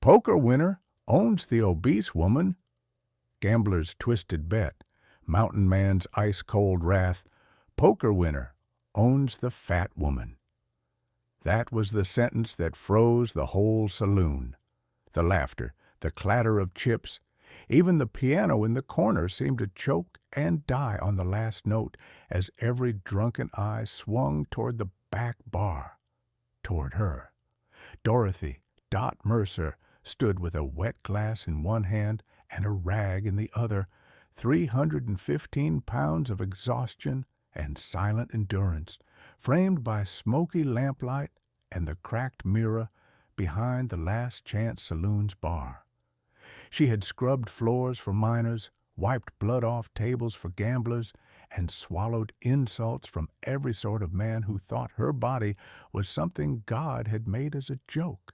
Poker winner owns the obese woman. Gambler's twisted bet. Mountain man's ice-cold wrath. Poker winner owns the fat woman. That was the sentence that froze the whole saloon. The laughter, the clatter of chips, even the piano in the corner seemed to choke and die on the last note as every drunken eye swung toward the back bar, toward her. Dorothy, Dot Mercer, stood with a wet glass in one hand and a rag in the other, 315 pounds of exhaustion and silent endurance, framed by smoky lamplight and the cracked mirror behind the Last Chance Saloon's bar. She had scrubbed floors for minors, wiped blood off tables for gamblers, and swallowed insults from every sort of man who thought her body was something God had made as a joke.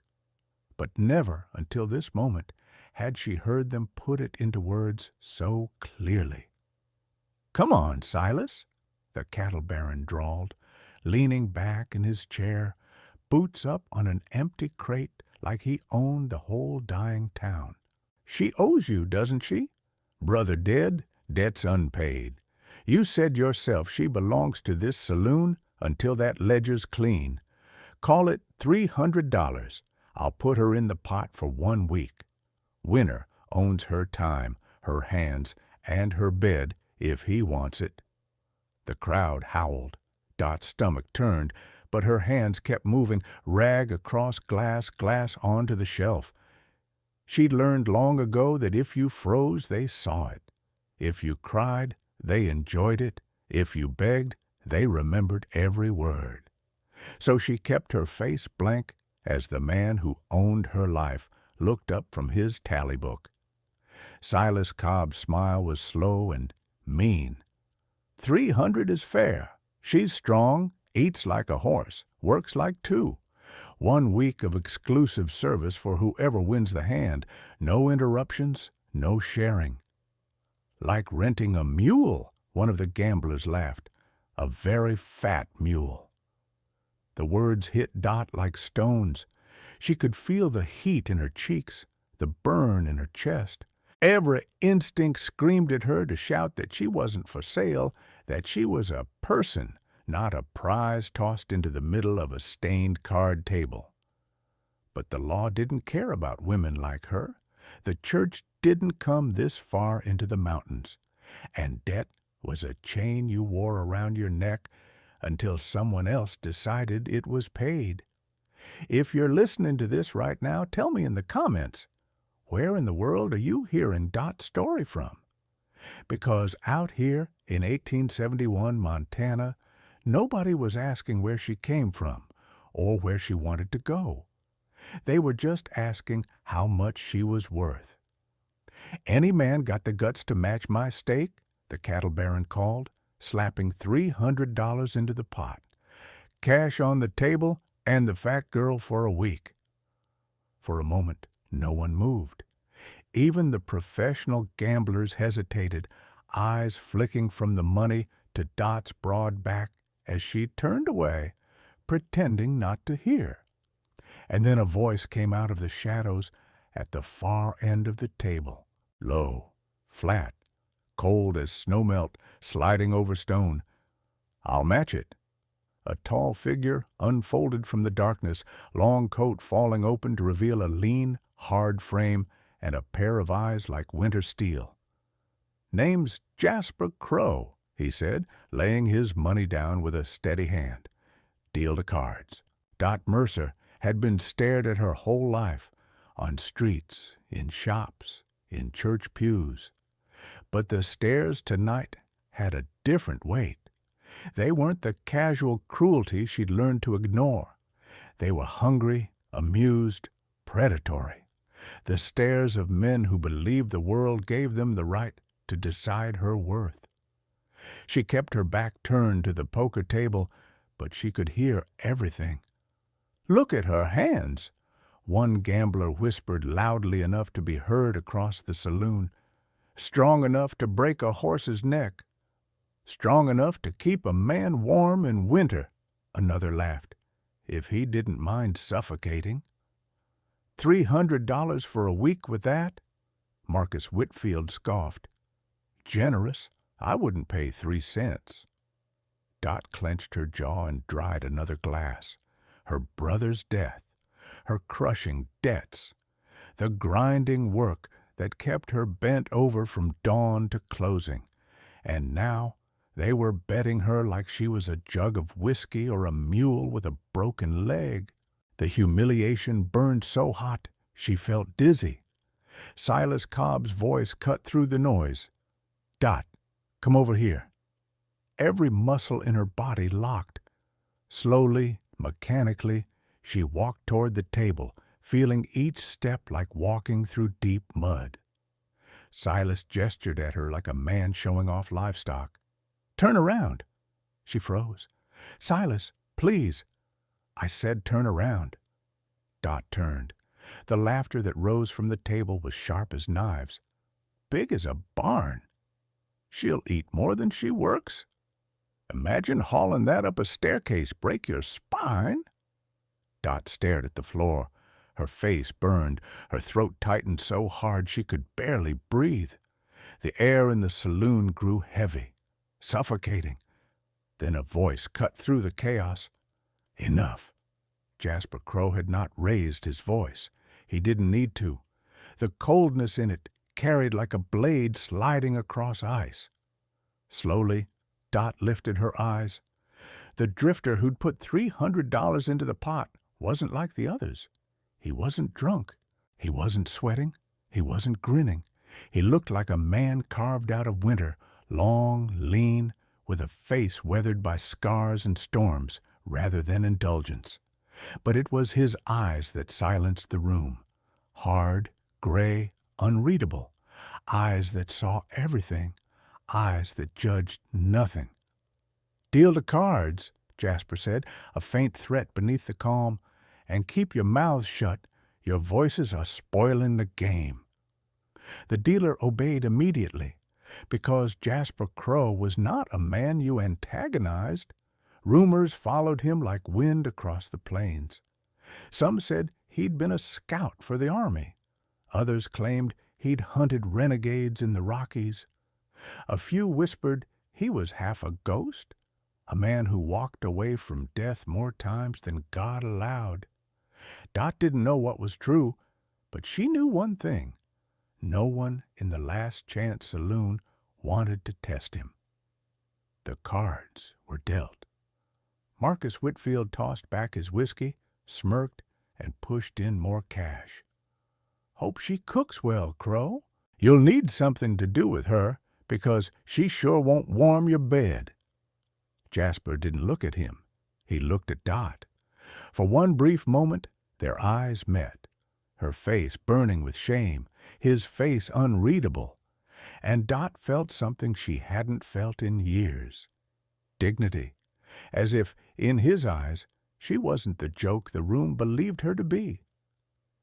But never until this moment had she heard them put it into words so clearly. "Come on, Silas," the cattle baron drawled, leaning back in his chair, boots up on an empty crate like he owned the whole dying town. "She owes you, doesn't she? Brother dead, debts unpaid. You said yourself she belongs to this saloon until that ledger's clean. Call it $300. I'll put her in the pot for 1 week. Winner owns her time, her hands, and her bed if he wants it." The crowd howled. Dot's stomach turned, but her hands kept moving, rag across glass, glass onto the shelf. She'd learned long ago that if you froze, they saw it. If you cried, they enjoyed it. If you begged, they remembered every word. So she kept her face blank as the man who owned her life looked up from his tally book. Silas Cobb's smile was slow and mean. 300 is fair. She's strong, eats like a horse, works like two. 1 week of exclusive service for whoever wins the hand. No interruptions, no sharing. "Like renting a mule," one of the gamblers laughed. "A very fat mule." The words hit Dot like stones. She could feel the heat in her cheeks, the burn in her chest. Every instinct screamed at her to shout that she wasn't for sale, that she was a person, not a prize tossed into the middle of a stained card table. But the law didn't care about women like her. The church didn't come this far into the mountains, and debt was a chain you wore around your neck until someone else decided it was paid. If you're listening to this right now, tell me in the comments, where in the world are you hearing Dot's story from? Because out here in 1871 Montana, nobody was asking where she came from or where she wanted to go. They were just asking how much she was worth. "Any man got the guts to match my stake?" the cattle baron called, slapping $300 into the pot. "Cash on the table and the fat girl for a week." For a moment, no one moved. Even the professional gamblers hesitated, eyes flicking from the money to Dot's broad back as she turned away, pretending not to hear. And then a voice came out of the shadows at the far end of the table, low, flat, cold as snowmelt sliding over stone. "I'll match it." A tall figure unfolded from the darkness, long coat falling open to reveal a lean, hard frame and a pair of eyes like winter steel. "Name's Jasper Crow," he said, laying his money down with a steady hand. "Deal the cards." Dot Mercer had been stared at her whole life, on streets, in shops, in church pews. But the stares tonight had a different weight. They weren't the casual cruelty she'd learned to ignore. They were hungry, amused, predatory. The stares of men who believed the world gave them the right to decide her worth. She kept her back turned to the poker table, but she could hear everything. "Look at her hands," one gambler whispered loudly enough to be heard across the saloon. "Strong enough to break a horse's neck. Strong enough to keep a man warm in winter," another laughed, "if he didn't mind suffocating." $300 for a week with that? Marcus Whitfield scoffed. Generous. I wouldn't pay 3 cents. Dot clenched her jaw and dried another glass. Her brother's death, her crushing debts, the grinding work that kept her bent over from dawn to closing. And now they were betting her like she was a jug of whiskey or a mule with a broken leg. The humiliation burned so hot she felt dizzy. Silas Cobb's voice cut through the noise. Dot, come over here. Every muscle in her body locked. Slowly, mechanically, she walked toward the table, feeling each step like walking through deep mud. Silas gestured at her like a man showing off livestock. Turn around. She froze. Silas, please. I said turn around. Dot turned. The laughter that rose from the table was sharp as knives. Big as a barn. She'll eat more than she works. Imagine hauling that up a staircase, break your spine. Dot stared at the floor. Her face burned, her throat tightened so hard she could barely breathe. The air in the saloon grew heavy, suffocating. Then a voice cut through the chaos. Enough. Jasper Crow had not raised his voice. He didn't need to. The coldness in it carried like a blade sliding across ice. Slowly, Dot lifted her eyes. The drifter who'd put $300 into the pot wasn't like the others. He wasn't drunk. He wasn't sweating. He wasn't grinning. He looked like a man carved out of winter, long, lean, with a face weathered by scars and storms rather than indulgence. But it was his eyes that silenced the room. Hard, gray, unreadable. Eyes that saw everything. Eyes that judged nothing. Deal the cards, Jasper said, a faint threat beneath the calm. And keep your mouths shut. Your voices are spoiling the game. The dealer obeyed immediately, because Jasper Crow was not a man you antagonized. Rumors followed him like wind across the plains. Some said he'd been a scout for the army. Others claimed he'd hunted renegades in the Rockies. A few whispered he was half a ghost, a man who walked away from death more times than God allowed. Dot didn't know what was true, but she knew one thing. No one in the Last Chance Saloon wanted to test him. The cards were dealt. Marcus Whitfield tossed back his whiskey, smirked, and pushed in more cash. Hope she cooks well, Crow. You'll need something to do with her, because she sure won't warm your bed. Jasper didn't look at him. He looked at Dot. For one brief moment, their eyes met, her face burning with shame, his face unreadable. And Dot felt something she hadn't felt in years. Dignity, as if, in his eyes, she wasn't the joke the room believed her to be.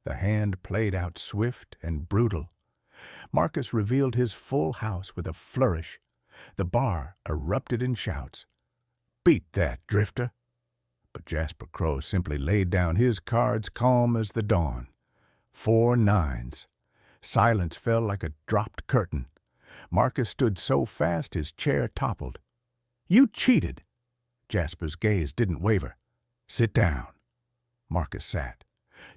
The hand played out swift and brutal. Marcus revealed his full house with a flourish. The bar erupted in shouts. Beat that, drifter! But Jasper Crow simply laid down his cards calm as the dawn. 4 nines. Silence fell like a dropped curtain. Marcus stood so fast his chair toppled. You cheated! Jasper's gaze didn't waver. Sit down. Marcus sat.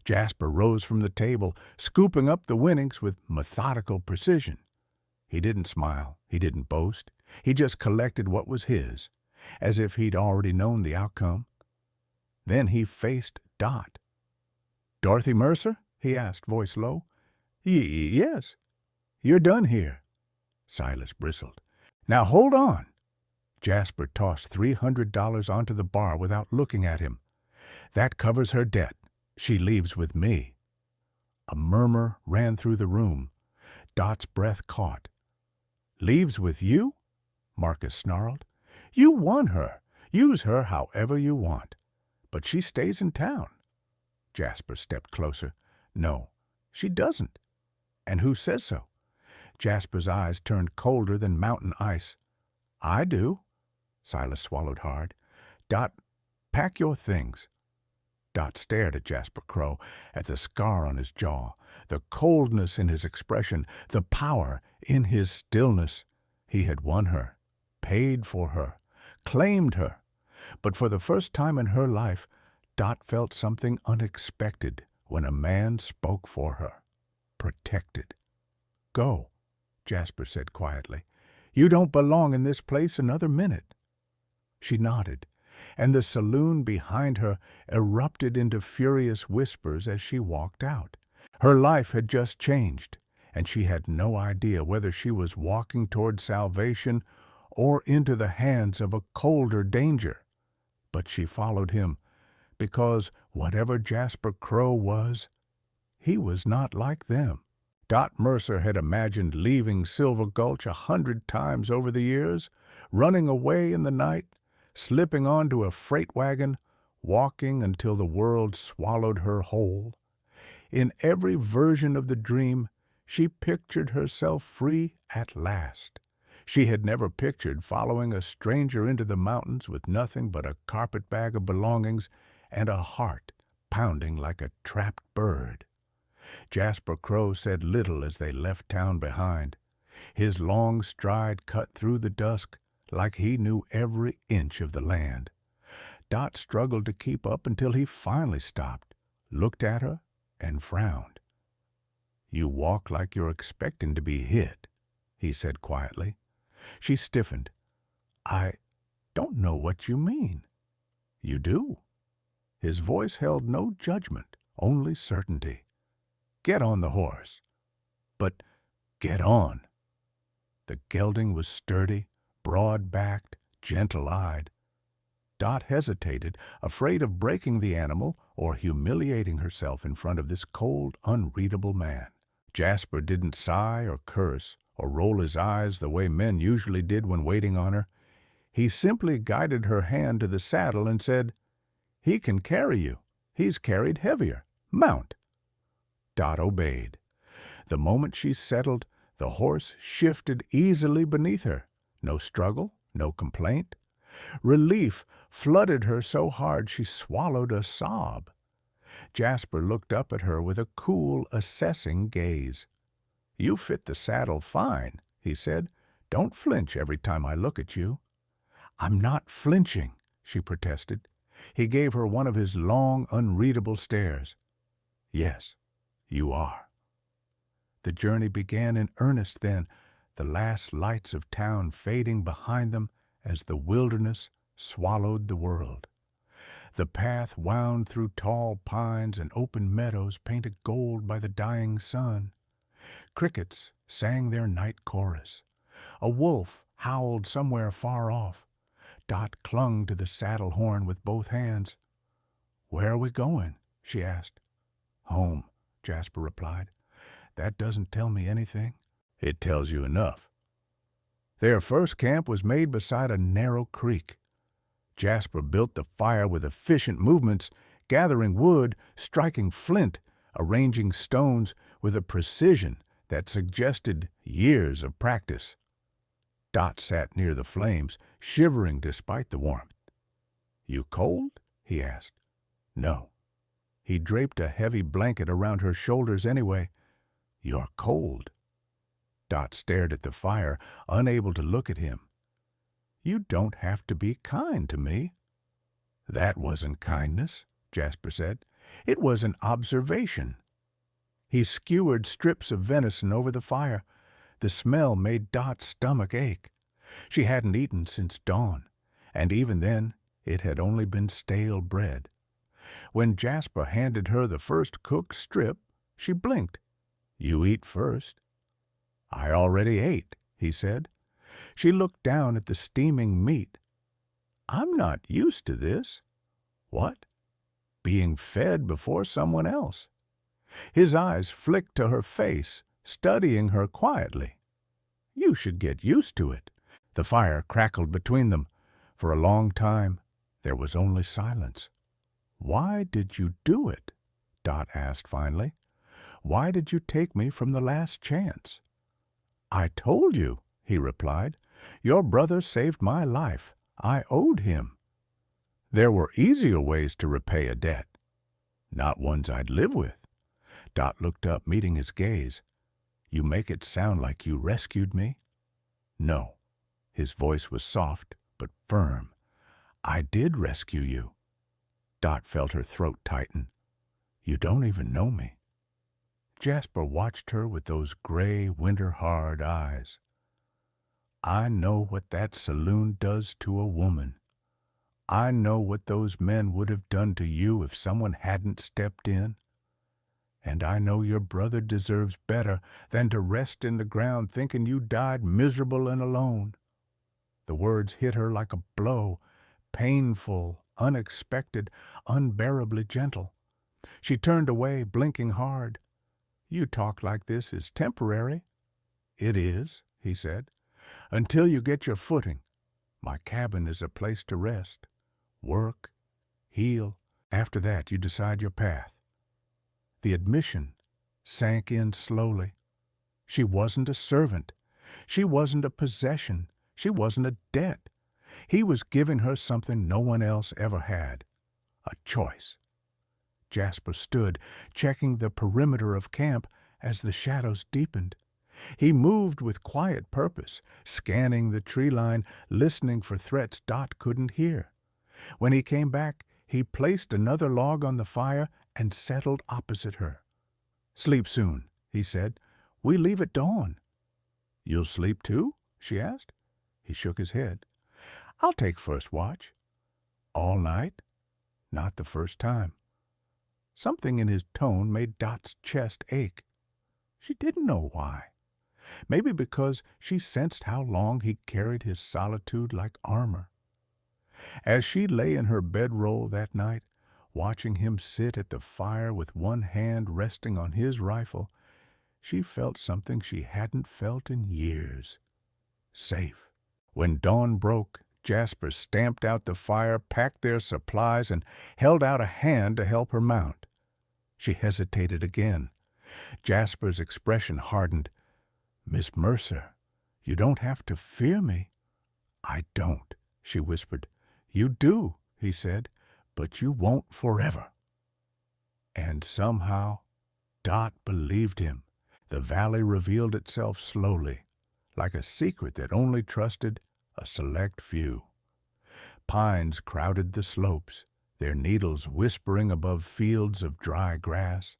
Jasper rose from the table, scooping up the winnings with methodical precision. He didn't smile. He didn't boast. He just collected what was his, as if he'd already known the outcome. Then he faced Dot. Dorothy Mercer? He asked, voice low. Yes. You're done here. Silas bristled. Now hold on. Jasper tossed $300 onto the bar without looking at him. That covers her debt. She leaves with me. A murmur ran through the room. Dot's breath caught. Leaves with you? Marcus snarled. You won her. Use her however you want. But she stays in town. Jasper stepped closer. No, she doesn't. And who says so? Jasper's eyes turned colder than mountain ice. I do. Silas swallowed hard. Dot, pack your things. Dot stared at Jasper Crow, at the scar on his jaw, the coldness in his expression, the power in his stillness. He had won her, paid for her, claimed her. But for the first time in her life, Dot felt something unexpected when a man spoke for her. Protected. "Go," Jasper said quietly. "You don't belong in this place another minute." She nodded, and the saloon behind her erupted into furious whispers as she walked out. Her life had just changed, and she had no idea whether she was walking toward salvation or into the hands of a colder danger. But she followed him, because whatever Jasper Crow was, he was not like them. Dot Mercer had imagined leaving Silver Gulch 100 times over the years, running away in the night, slipping onto a freight wagon, walking until the world swallowed her whole. In every version of the dream, she pictured herself free at last. She had never pictured following a stranger into the mountains with nothing but a carpetbag of belongings and a heart pounding like a trapped bird. Jasper Crow said little as they left town behind. His long stride cut through the dusk like he knew every inch of the land. Dot struggled to keep up until he finally stopped, looked at her, and frowned. "You walk like you're expecting to be hit," he said quietly. She stiffened. "I don't know what you mean." "You do." His voice held no judgment, only certainty. "Get on the horse." "But get on." The gelding was sturdy, broad-backed, gentle-eyed. Dot hesitated, afraid of breaking the animal or humiliating herself in front of this cold, unreadable man. Jasper didn't sigh or curse or roll his eyes the way men usually did when waiting on her. He simply guided her hand to the saddle and said, "He can carry you. He's carried heavier. Mount." Dot obeyed. The moment she settled, the horse shifted easily beneath her. No struggle, no complaint. Relief flooded her so hard she swallowed a sob. Jasper looked up at her with a cool, assessing gaze. "You fit the saddle fine," he said. "Don't flinch every time I look at you." "I'm not flinching," she protested. He gave her one of his long, unreadable stares. "Yes, you are." The journey began in earnest then, the last lights of town fading behind them as the wilderness swallowed the world. The path wound through tall pines and open meadows painted gold by the dying sun. Crickets sang their night chorus. A wolf howled somewhere far off. Dot clung to the saddle horn with both hands. "Where are we going?" she asked. "Home," Jasper replied. "That doesn't tell me anything." "It tells you enough." Their first camp was made beside a narrow creek. Jasper built the fire with efficient movements, gathering wood, striking flint, arranging stones with a precision that suggested years of practice. Dot sat near the flames, shivering despite the warmth. "You cold?" he asked. "No." He draped a heavy blanket around her shoulders anyway. "You're cold." Dot stared at the fire, unable to look at him. "You don't have to be kind to me." "That wasn't kindness," Jasper said. "It was an observation." He skewered strips of venison over the fire. The smell made Dot's stomach ache. She hadn't eaten since dawn, and even then it had only been stale bread. When Jasper handed her the first cooked strip, she blinked. "You eat first." "I already ate," he said. She looked down at the steaming meat. "I'm not used to this." "What?" "Being fed before someone else." His eyes flicked to her face, studying her quietly. "You should get used to it." The fire crackled between them. For a long time, there was only silence. "Why did you do it?" Dot asked finally. "Why did you take me from the last chance?" "I told you," he replied. "Your brother saved my life. I owed him." "There were easier ways to repay a debt." Not ones I'd live with. Dot looked up, meeting his gaze. You make it sound like you rescued me? No. His voice was soft, but firm. I did rescue you. Dot felt her throat tighten. You don't even know me. Jasper watched her with those gray, winter-hard eyes. I know what that saloon does to a woman. I know what those men would have done to you if someone hadn't stepped in. And I know your brother deserves better than to rest in the ground thinking you died miserable and alone. The words hit her like a blow, painful, unexpected, unbearably gentle. She turned away, blinking hard. You talk like this is temporary. It is, he said, until you get your footing. My cabin is a place to rest, work, heal. After that, you decide your path. The admission sank in slowly. She wasn't a servant. She wasn't a possession. She wasn't a debt. He was giving her something no one else ever had, a choice. Jasper stood, checking the perimeter of camp as the shadows deepened. He moved with quiet purpose, scanning the tree line, listening for threats Dot couldn't hear. When he came back, he placed another log on the fire and settled opposite her. Sleep soon, he said. We leave at dawn. You'll sleep too? She asked. He shook his head. I'll take first watch. All night? Not the first time. Something in his tone made Dot's chest ache. She didn't know why. Maybe because she sensed how long he carried his solitude like armor. As she lay in her bedroll that night, watching him sit at the fire with one hand resting on his rifle, she felt something she hadn't felt in years. Safe. When dawn broke, Jasper stamped out the fire, packed their supplies, and held out a hand to help her mount. She hesitated again. Jasper's expression hardened. Miss Mercer, you don't have to fear me. I don't, she whispered. You do, he said, but you won't forever. And somehow, Dot believed him. The valley revealed itself slowly, like a secret that only trusted a select few. Pines crowded the slopes, their needles whispering above fields of dry grass.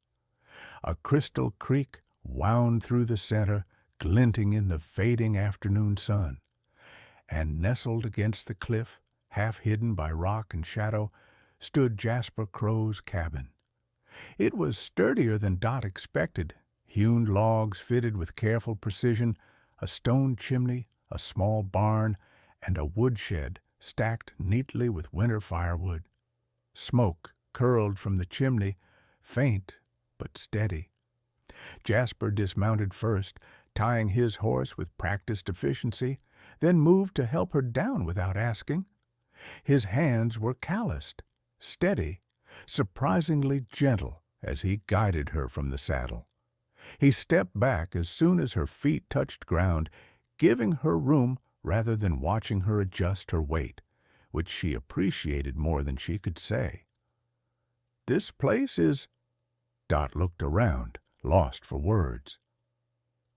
A crystal creek wound through the center, glinting in the fading afternoon sun. And nestled against the cliff, half hidden by rock and shadow, stood Jasper Crow's cabin. It was sturdier than Dot expected, hewn logs fitted with careful precision, a stone chimney, a small barn, and a woodshed stacked neatly with winter firewood. Smoke curled from the chimney, faint but steady. Jasper dismounted first, tying his horse with practiced efficiency, then moved to help her down without asking. His hands were calloused, steady, surprisingly gentle as he guided her from the saddle. He stepped back as soon as her feet touched ground, giving her room rather than watching her adjust her weight, which she appreciated more than she could say. This place is... Dot looked around, lost for words.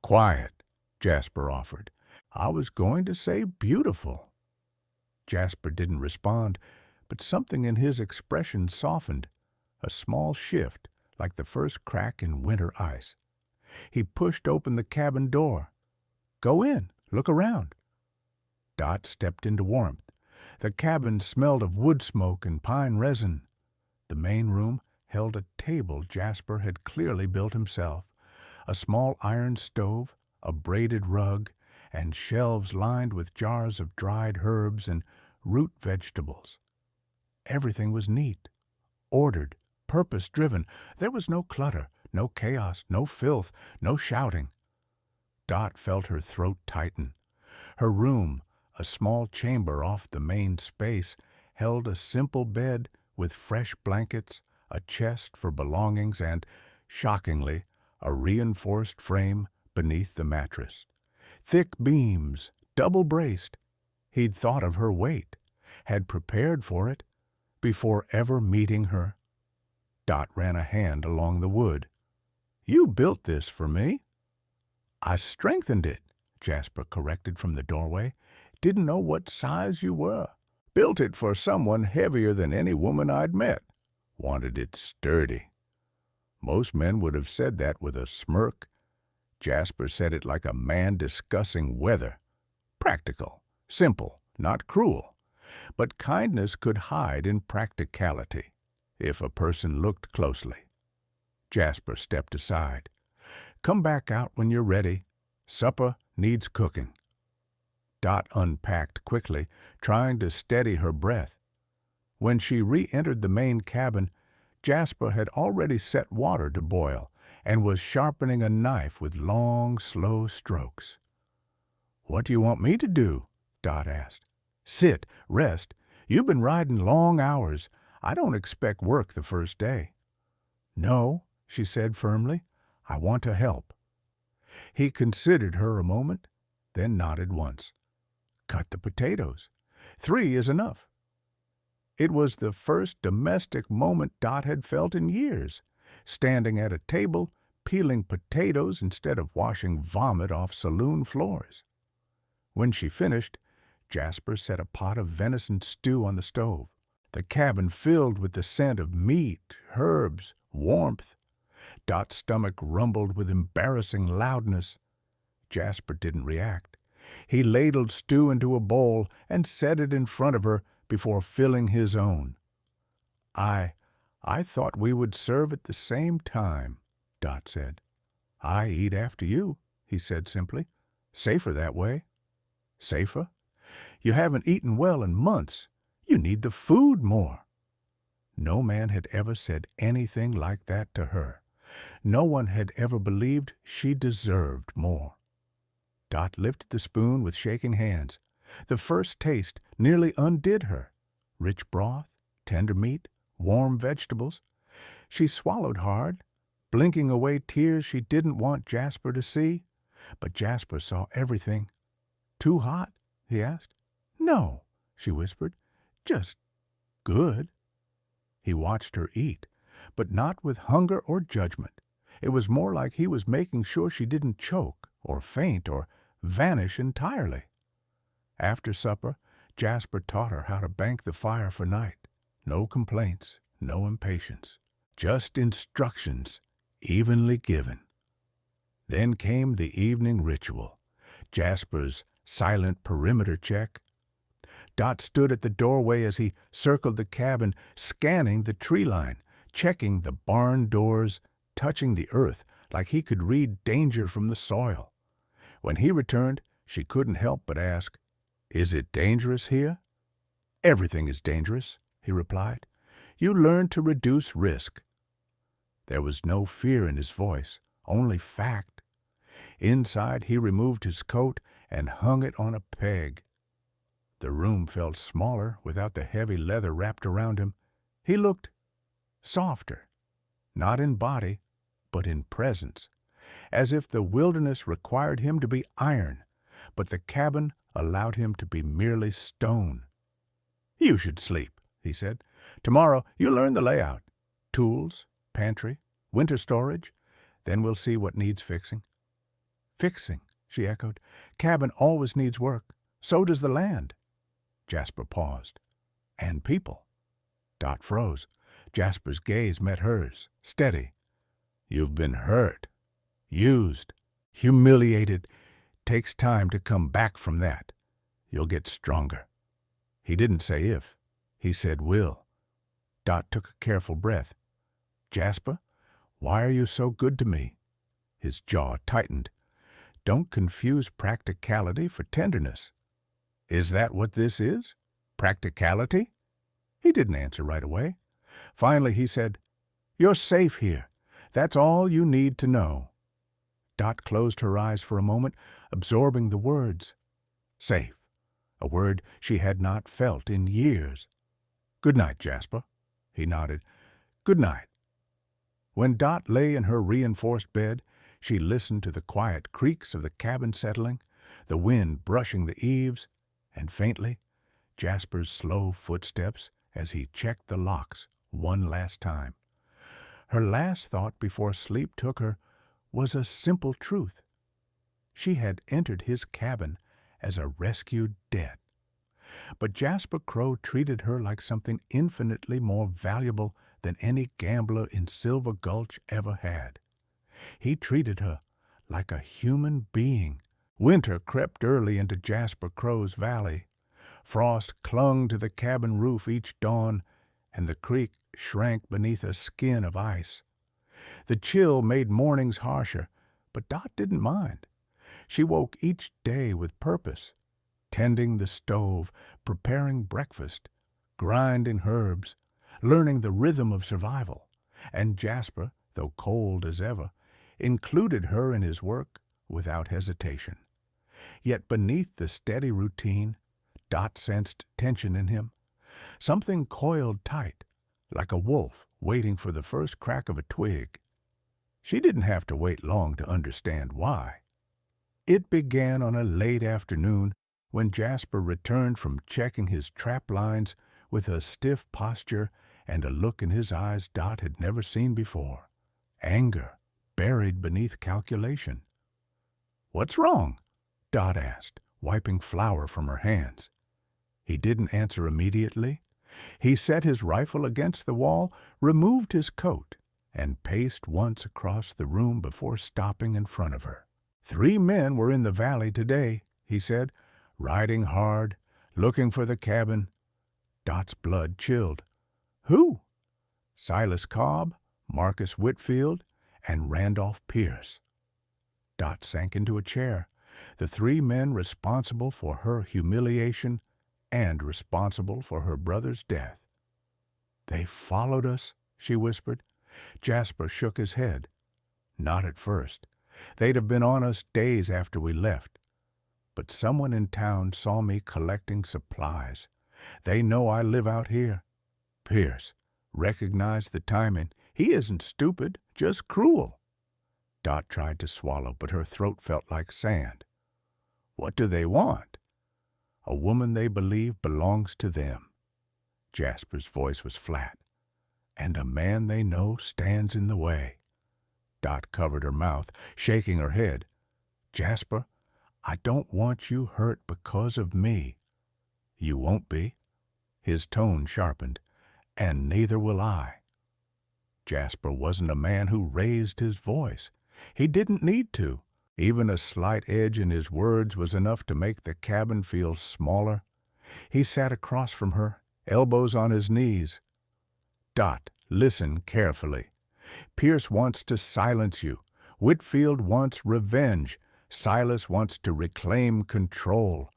Quiet, Jasper offered. I was going to say beautiful. Jasper didn't respond, but something in his expression softened, a small shift like the first crack in winter ice. He pushed open the cabin door. Go in, look around. Dot stepped into warmth. The cabin smelled of wood smoke and pine resin. The main room held a table Jasper had clearly built himself, a small iron stove, a braided rug, and shelves lined with jars of dried herbs and root vegetables. Everything was neat, ordered, purpose-driven. There was no clutter, no chaos, no filth, no shouting. Dot felt her throat tighten. Her room, a small chamber off the main space, held a simple bed with fresh blankets, a chest for belongings, and, shockingly, a reinforced frame beneath the mattress. Thick beams, double-braced. He'd thought of her weight, had prepared for it, before ever meeting her. Dot ran a hand along the wood. "You built this for me." "I strengthened it," Jasper corrected from the doorway. "Didn't know what size you were. Built it for someone heavier than any woman I'd met. Wanted it sturdy." Most men would have said that with a smirk. Jasper said it like a man discussing weather. Practical, simple, not cruel. But kindness could hide in practicality, if a person looked closely. Jasper stepped aside. "Come back out when you're ready. Supper needs cooking." Dot unpacked quickly, trying to steady her breath. When she re-entered the main cabin, Jasper had already set water to boil and was sharpening a knife with long, slow strokes. "What do you want me to do?" Dot asked. "Sit, rest. You've been riding long hours. I don't expect work the first day." "No," she said firmly. "I want to help." He considered her a moment, then nodded once. "Cut the potatoes. 3 is enough." It was the first domestic moment Dot had felt in years, standing at a table, peeling potatoes instead of washing vomit off saloon floors. When she finished, Jasper set a pot of venison stew on the stove. The cabin filled with the scent of meat, herbs, warmth. Dot's stomach rumbled with embarrassing loudness. Jasper didn't react. He ladled stew into a bowl and set it in front of her before filling his own. I thought we would serve at the same time," Dot said. "I eat after you," he said simply. "Safer that way." "Safer? You haven't eaten well in months. You need the food more." No man had ever said anything like that to her. No one had ever believed she deserved more. Dot lifted the spoon with shaking hands. The first taste nearly undid her. Rich broth, tender meat, warm vegetables. She swallowed hard, blinking away tears she didn't want Jasper to see. But Jasper saw everything. "Too hot?" he asked. "No," she whispered. "Just good." He watched her eat, but not with hunger or judgment. It was more like he was making sure she didn't choke or faint or vanish entirely. After supper, Jasper taught her how to bank the fire for night. No complaints, no impatience. Just instructions, evenly given. Then came the evening ritual, Jasper's silent perimeter check. Dot stood at the doorway as he circled the cabin, scanning the tree line, checking the barn doors, touching the earth like he could read danger from the soil. When he returned, she couldn't help but ask, "Is it dangerous here?" "Everything is dangerous," he replied. "You learn to reduce risk." There was no fear in his voice, only fact. Inside, he removed his coat and hung it on a peg. The room felt smaller without the heavy leather wrapped around him. He looked softer, not in body, but in presence, as if the wilderness required him to be iron, but the cabin allowed him to be merely stone. "You should sleep," he said. "Tomorrow you learn the layout. Tools, pantry, winter storage. Then we'll see what needs fixing." "Fixing," she echoed. "Cabin always needs work. So does the land." Jasper paused. "And people." Dot froze. Jasper's gaze met hers, steady. "You've been hurt, used, humiliated. Takes time to come back from that. You'll get stronger." He didn't say if. He said will. Dot took a careful breath. "Jasper, why are you so good to me?" His jaw tightened. "Don't confuse practicality for tenderness." "Is that what this is? Practicality?" He didn't answer right away. Finally he said, "You're safe here. That's all you need to know." Dot closed her eyes for a moment, absorbing the words. Safe, a word she had not felt in years. "Good night, Jasper." He nodded. "Good night." When Dot lay in her reinforced bed, she listened to the quiet creaks of the cabin settling, the wind brushing the eaves, and faintly, Jasper's slow footsteps as he checked the locks one last time. Her last thought before sleep took her was a simple truth. She had entered his cabin as a rescued dead. But Jasper Crow treated her like something infinitely more valuable than any gambler in Silver Gulch ever had. He treated her like a human being. Winter crept early into Jasper Crow's valley. Frost clung to the cabin roof each dawn, and the creek shrank beneath a skin of ice. The chill made mornings harsher, but Dot didn't mind. She woke each day with purpose, tending the stove, preparing breakfast, grinding herbs, learning the rhythm of survival. And Jasper, though cold as ever, included her in his work without hesitation. Yet beneath the steady routine, Dot sensed tension in him. Something coiled tight, like a wolf waiting for the first crack of a twig. She didn't have to wait long to understand why. It began on a late afternoon when Jasper returned from checking his trap lines with a stiff posture and a look in his eyes Dot had never seen before. Anger buried beneath calculation. "What's wrong?" Dot asked, wiping flour from her hands. He didn't answer immediately. He set his rifle against the wall, removed his coat, and paced once across the room before stopping in front of her. "3 men were in the valley today," he said, riding hard, looking for the cabin. Dot's blood chilled. "Who?" "Silas Cobb, Marcus Whitfield, and Randolph Pierce." Dot sank into a chair. The 3 men responsible for her humiliation and responsible for her brother's death. "They followed us," she whispered. Jasper shook his head. "Not at first. They'd have been on us days after we left. But someone in town saw me collecting supplies. They know I live out here. Pierce recognized the timing. He isn't stupid, just cruel." Dot tried to swallow, but her throat felt like sand. "What do they want?" "A woman they believe belongs to them." Jasper's voice was flat. "And a man they know stands in the way." Dot covered her mouth, shaking her head. "Jasper, I don't want you hurt because of me." "You won't be." His tone sharpened. "And neither will I." Jasper wasn't a man who raised his voice. He didn't need to. Even a slight edge in his words was enough to make the cabin feel smaller. He sat across from her, elbows on his knees. "Dot, listen carefully. Pierce wants to silence you. Whitfield wants revenge. Silas wants to reclaim control.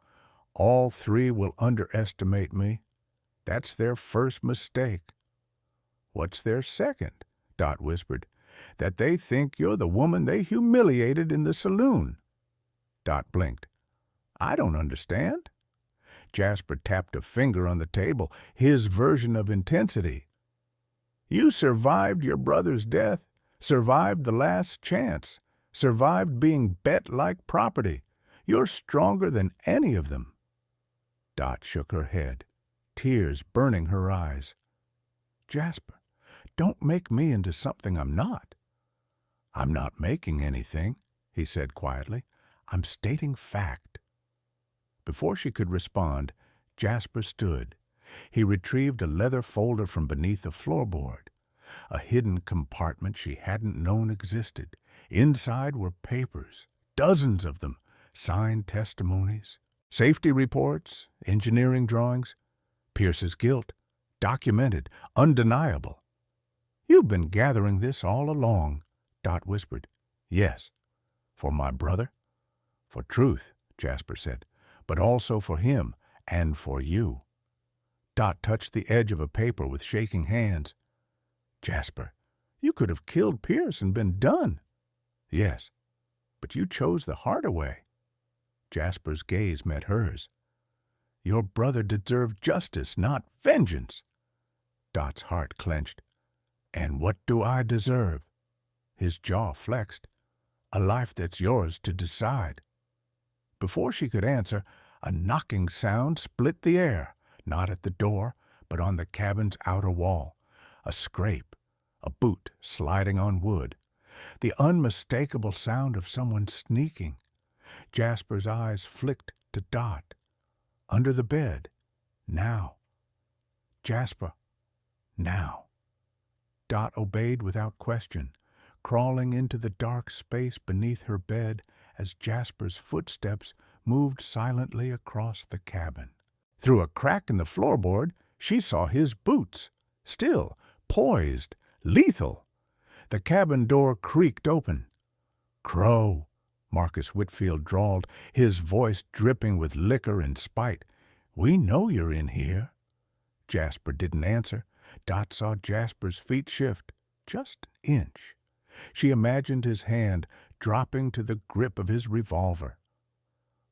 All 3 will underestimate me. That's their first mistake." "What's their second?" Dot whispered. "That they think you're the woman they humiliated in the saloon." Dot blinked. "I don't understand." Jasper tapped a finger on the table, his version of intensity. "You survived your brother's death, survived the last chance, survived being bet-like property. You're stronger than any of them." Dot shook her head, tears burning her eyes. "Jasper, don't make me into something I'm not." "I'm not making anything," he said quietly. "I'm stating fact." Before she could respond, Jasper stood. He retrieved a leather folder from beneath the floorboard, a hidden compartment she hadn't known existed. Inside were papers, dozens of them, signed testimonies, safety reports, engineering drawings. Pierce's guilt, documented, undeniable. "You've been gathering this all along," Dot whispered. "Yes. For my brother?" "For truth," Jasper said, "but also for him and for you." Dot touched the edge of a paper with shaking hands. "Jasper, you could have killed Pierce and been done." "Yes, but you chose the harder way." Jasper's gaze met hers. "Your brother deserved justice, not vengeance." Dot's heart clenched. "And what do I deserve?" His jaw flexed. "A life that's yours to decide." Before she could answer, a knocking sound split the air, not at the door, but on the cabin's outer wall. A scrape, a boot sliding on wood, the unmistakable sound of someone sneaking. Jasper's eyes flicked to Dot. Under the bed. Now. Jasper. Now. Dot obeyed without question, crawling into the dark space beneath her bed as Jasper's footsteps moved silently across the cabin. Through a crack in the floorboard, she saw his boots, still, poised, lethal. The cabin door creaked open. "Crow," Marcus Whitfield drawled, his voice dripping with liquor and spite. "We know you're in here." Jasper didn't answer. Dot saw Jasper's feet shift, just an inch. She imagined his hand dropping to the grip of his revolver.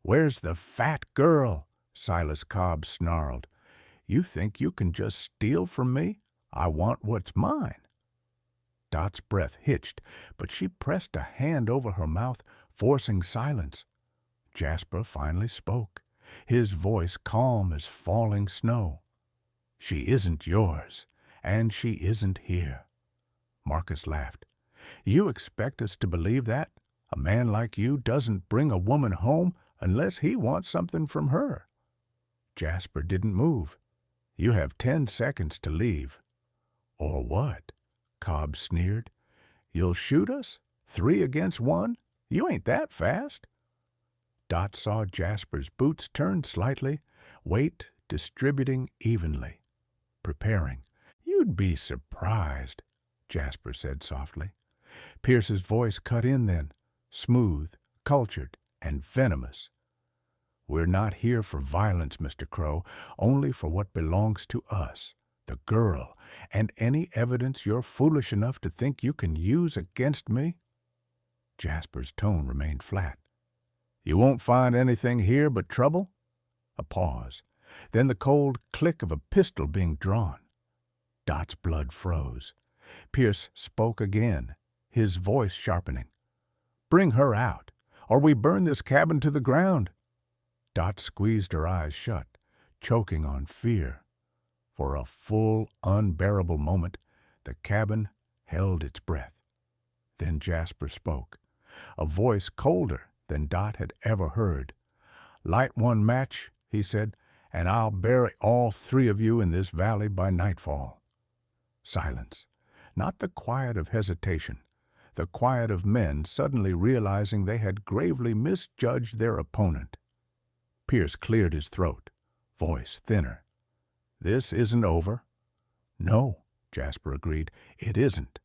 "Where's the fat girl?" Silas Cobb snarled. "You think you can just steal from me? I want what's mine." Dot's breath hitched, but she pressed a hand over her mouth, forcing silence. Jasper finally spoke, his voice calm as falling snow. "She isn't yours, and she isn't here." Marcus laughed. "You expect us to believe that? A man like you doesn't bring a woman home unless he wants something from her." Jasper didn't move. "You have 10 seconds to leave." "Or what?" Cobb sneered. "You'll shoot us? 3 against 1? You ain't that fast." Dot saw Jasper's boots turn slightly, weight distributing evenly. Preparing. "You'd be surprised," Jasper said softly. Pierce's voice cut in then, smooth, cultured, and venomous. "We're not here for violence, Mr. Crow, only for what belongs to us, the girl, and any evidence you're foolish enough to think you can use against me." Jasper's tone remained flat. "You won't find anything here but trouble?" A pause, then the cold click of a pistol being drawn. Dot's blood froze. Pierce spoke again, his voice sharpening. "Bring her out, or we burn this cabin to the ground." Dot squeezed her eyes shut, choking on fear. For a full, unbearable moment, the cabin held its breath. Then Jasper spoke, a voice colder than Dot had ever heard. "Light one match," he said, "and I'll bury all 3 of you in this valley by nightfall." Silence. Not the quiet of hesitation, the quiet of men suddenly realizing they had gravely misjudged their opponent. Pierce cleared his throat, voice thinner. "This isn't over." "No," Jasper agreed, "it isn't."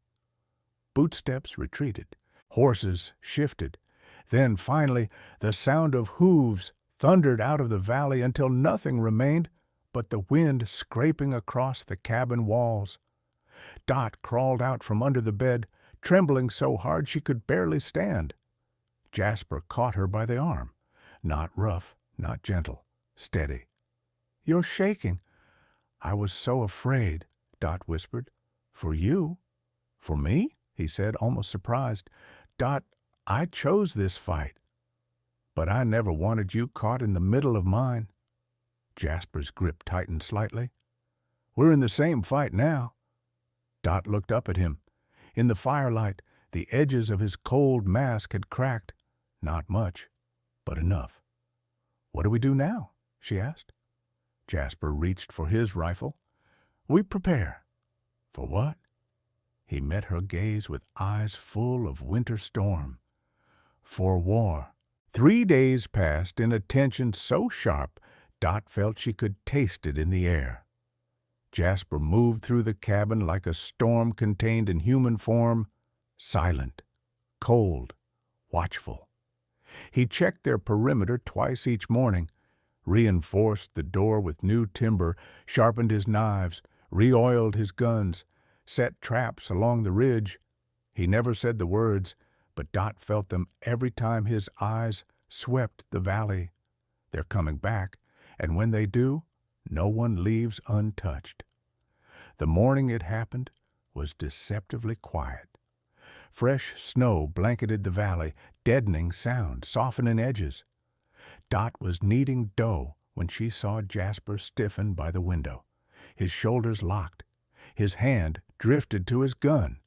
Bootsteps retreated. Horses shifted. Then, finally, the sound of hooves thundered out of the valley until nothing remained but the wind scraping across the cabin walls. Dot crawled out from under the bed, trembling so hard she could barely stand. Jasper caught her by the arm. Not rough, not gentle, steady. "You're shaking." "I was so afraid," Dot whispered. "For you?" "For me?" he said, almost surprised. "Dot, I chose this fight. But I never wanted you caught in the middle of mine." Jasper's grip tightened slightly. "We're in the same fight now." Dot looked up at him. In the firelight, the edges of his cold mask had cracked. Not much, but enough. "What do we do now?" she asked. Jasper reached for his rifle. "We prepare." "For what?" He met her gaze with eyes full of winter storm. "For war." 3 days passed in a tension so sharp Dot felt she could taste it in the air. Jasper moved through the cabin like a storm contained in human form, silent, cold, watchful. He checked their perimeter twice each morning, reinforced the door with new timber, sharpened his knives, re-oiled his guns, set traps along the ridge. He never said the words, but Dot felt them every time his eyes swept the valley. They're coming back, and when they do, no one leaves untouched. The morning it happened was deceptively quiet. Fresh snow blanketed the valley, deadening sound, softening edges. Dot was kneading dough when she saw Jasper stiffen by the window, his shoulders locked, his hand drifted to his gun.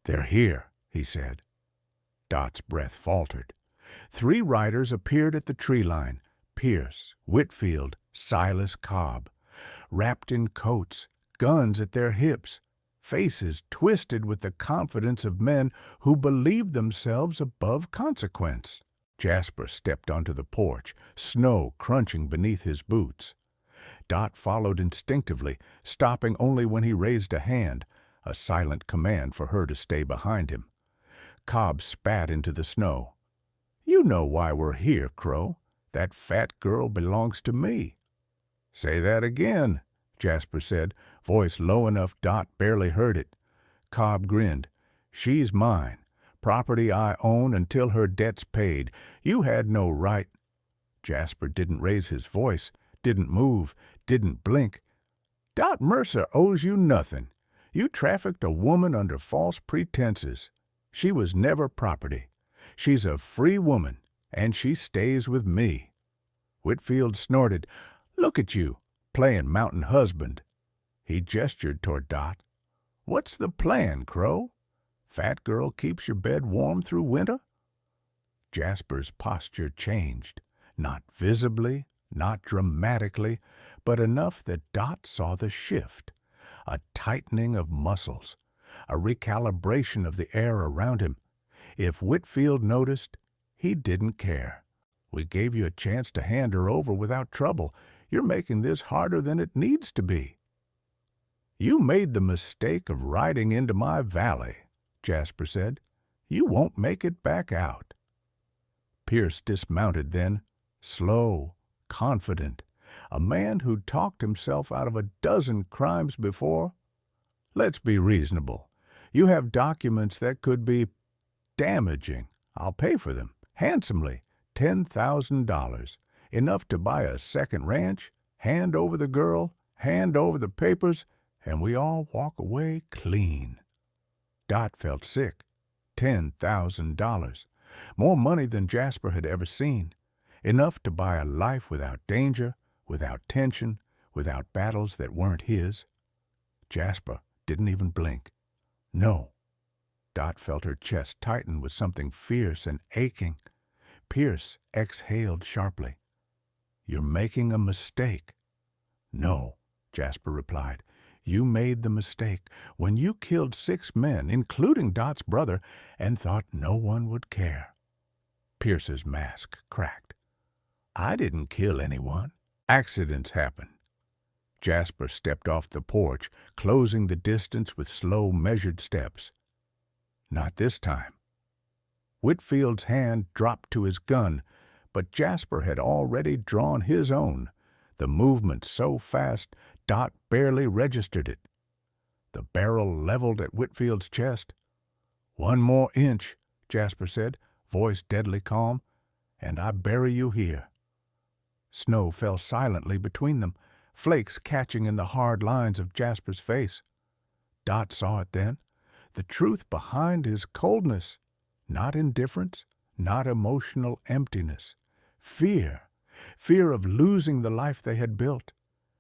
"They're here," he said. Dot's breath faltered. 3 riders appeared at the tree line: Pierce, Whitfield, Silas Cobb, wrapped in coats, guns at their hips, faces twisted with the confidence of men who believed themselves above consequence. Jasper stepped onto the porch, snow crunching beneath his boots. Dot followed instinctively, stopping only when he raised a hand, a silent command for her to stay behind him. Cobb spat into the snow. "You know why we're here, Crow. That fat girl belongs to me." "Say that again," Jasper said, voice low enough Dot barely heard it. Cobb grinned. "She's mine. Property I own until her debt's paid. You had no right—" Jasper didn't raise his voice, didn't move, didn't blink. "Dot Mercer owes you nothing. You trafficked a woman under false pretenses. She was never property. She's a free woman, and she stays with me." Whitfield snorted. "Look at you, playing mountain husband." He gestured toward Dot. "What's the plan, Crow? Fat girl keeps your bed warm through winter?" Jasper's posture changed, not visibly, not dramatically, but enough that Dot saw the shift, a tightening of muscles, a recalibration of the air around him. If Whitfield noticed, he didn't care. "We gave you a chance to hand her over without trouble. You're making this harder than it needs to be." "You made the mistake of riding into my valley," Jasper said. "You won't make it back out." Pierce dismounted then, slow, confident, a man who'd talked himself out of a dozen crimes before. "Let's be reasonable. You have documents that could be damaging. I'll pay for them, handsomely, $10,000, enough to buy a second ranch, hand over the girl, hand over the papers, and we all walk away clean." Dot felt sick. $10,000. More money than Jasper had ever seen. Enough to buy a life without danger, without tension, without battles that weren't his. Jasper didn't even blink. "No." Dot felt her chest tighten with something fierce and aching. Pierce exhaled sharply. "You're making a mistake." "No," Jasper replied. "You made the mistake when you killed 6 men, including Dot's brother, and thought no one would care." Pierce's mask cracked. "I didn't kill anyone. Accidents happen." Jasper stepped off the porch, closing the distance with slow, measured steps. "Not this time." Whitfield's hand dropped to his gun, but Jasper had already drawn his own, the movement so fast Dot barely registered it. The barrel leveled at Whitfield's chest. "One more inch," Jasper said, voice deadly calm, "and I bury you here." Snow fell silently between them, flakes catching in the hard lines of Jasper's face. Dot saw it then, the truth behind his coldness. Not indifference, not emotional emptiness. Fear. Fear of losing the life they had built.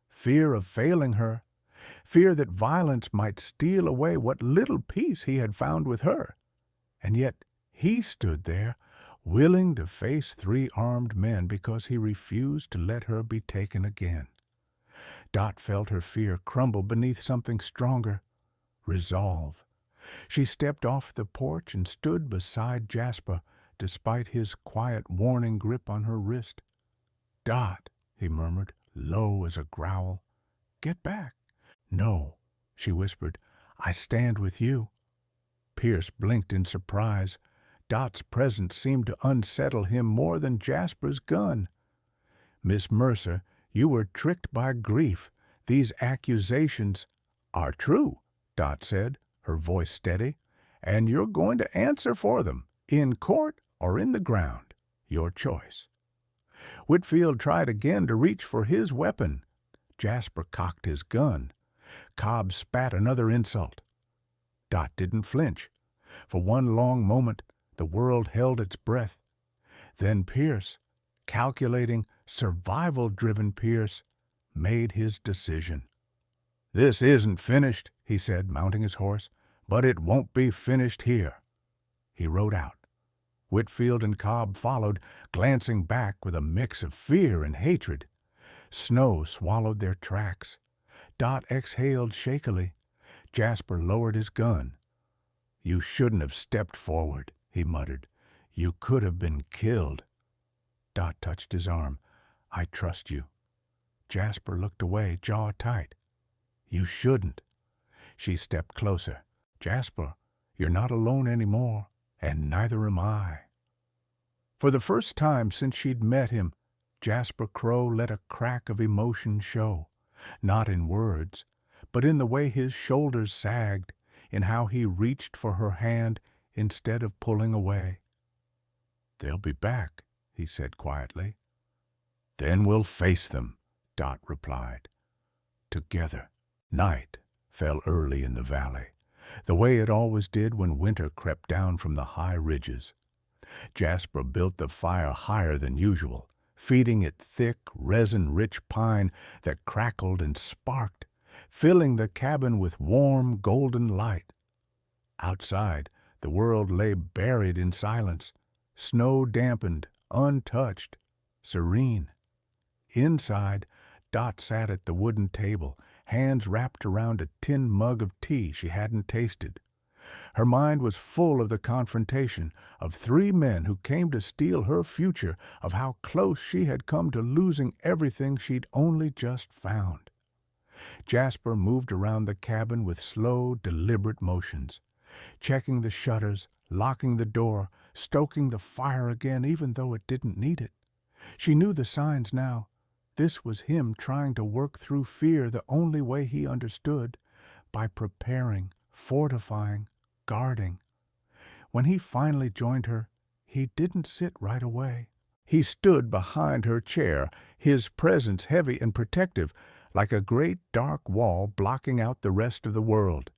Fear of failing her. Fear that violence might steal away what little peace he had found with her. And yet he stood there, willing to face 3 armed men because he refused to let her be taken again. Dot felt her fear crumble beneath something stronger. Resolve. She stepped off the porch and stood beside Jasper, despite his quiet warning grip on her wrist. "Dot," he murmured, low as a growl. "Get back." "No," she whispered. "I stand with you." Pierce blinked in surprise. Dot's presence seemed to unsettle him more than Jasper's gun. "Miss Mercer, you were tricked by grief. These accusations—" "Are true," Dot said, her voice steady, "and you're going to answer for them, in court or in the ground. Your choice." Whitfield tried again to reach for his weapon. Jasper cocked his gun. Cobb spat another insult. Dot didn't flinch. For one long moment, the world held its breath. Then Pierce, calculating, survival-driven Pierce, made his decision. "This isn't finished," he said, mounting his horse, "but it won't be finished here." He rode out. Whitfield and Cobb followed, glancing back with a mix of fear and hatred. Snow swallowed their tracks. Dot exhaled shakily. Jasper lowered his gun. "You shouldn't have stepped forward," he muttered. "You could have been killed." Dot touched his arm. "I trust you." Jasper looked away, jaw tight. "You shouldn't." She stepped closer. "Jasper, you're not alone anymore, and neither am I." For the first time since she'd met him, Jasper Crow let a crack of emotion show, not in words, but in the way his shoulders sagged, in how he reached for her hand instead of pulling away. "They'll be back," he said quietly. "Then we'll face them," Dot replied. Together. Night fell early in the valley, the way it always did when winter crept down from the high ridges. Jasper built the fire higher than usual, feeding it thick, resin-rich pine that crackled and sparked, filling the cabin with warm, golden light. Outside, the world lay buried in silence, snow-dampened, untouched, serene. Inside, Dot sat at the wooden table, hands wrapped around a tin mug of tea she hadn't tasted. Her mind was full of the confrontation, of three men who came to steal her future, of how close she had come to losing everything she'd only just found. Jasper moved around the cabin with slow, deliberate motions, checking the shutters, locking the door, stoking the fire again even though it didn't need it. She knew the signs now. This was him trying to work through fear the only way he understood, by preparing, fortifying, guarding. When he finally joined her, he didn't sit right away. He stood behind her chair, his presence heavy and protective, like a great dark wall blocking out the rest of the world.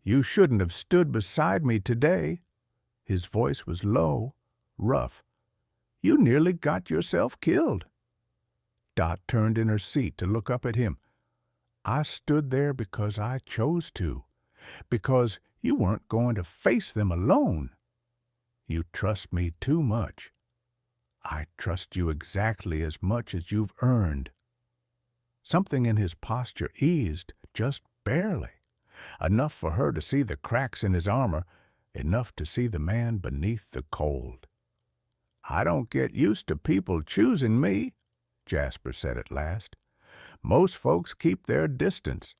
"You shouldn't have stood beside me today." His voice was low, rough. "You nearly got yourself killed." Dot turned in her seat to look up at him. "I stood there because I chose to, because you weren't going to face them alone. You trust me too much. I trust you exactly as much as you've earned." Something in his posture eased, just barely, enough for her to see the cracks in his armor, enough to see the man beneath the cold. "I don't get used to people choosing me," Jasper said at last. "Most folks keep their distance.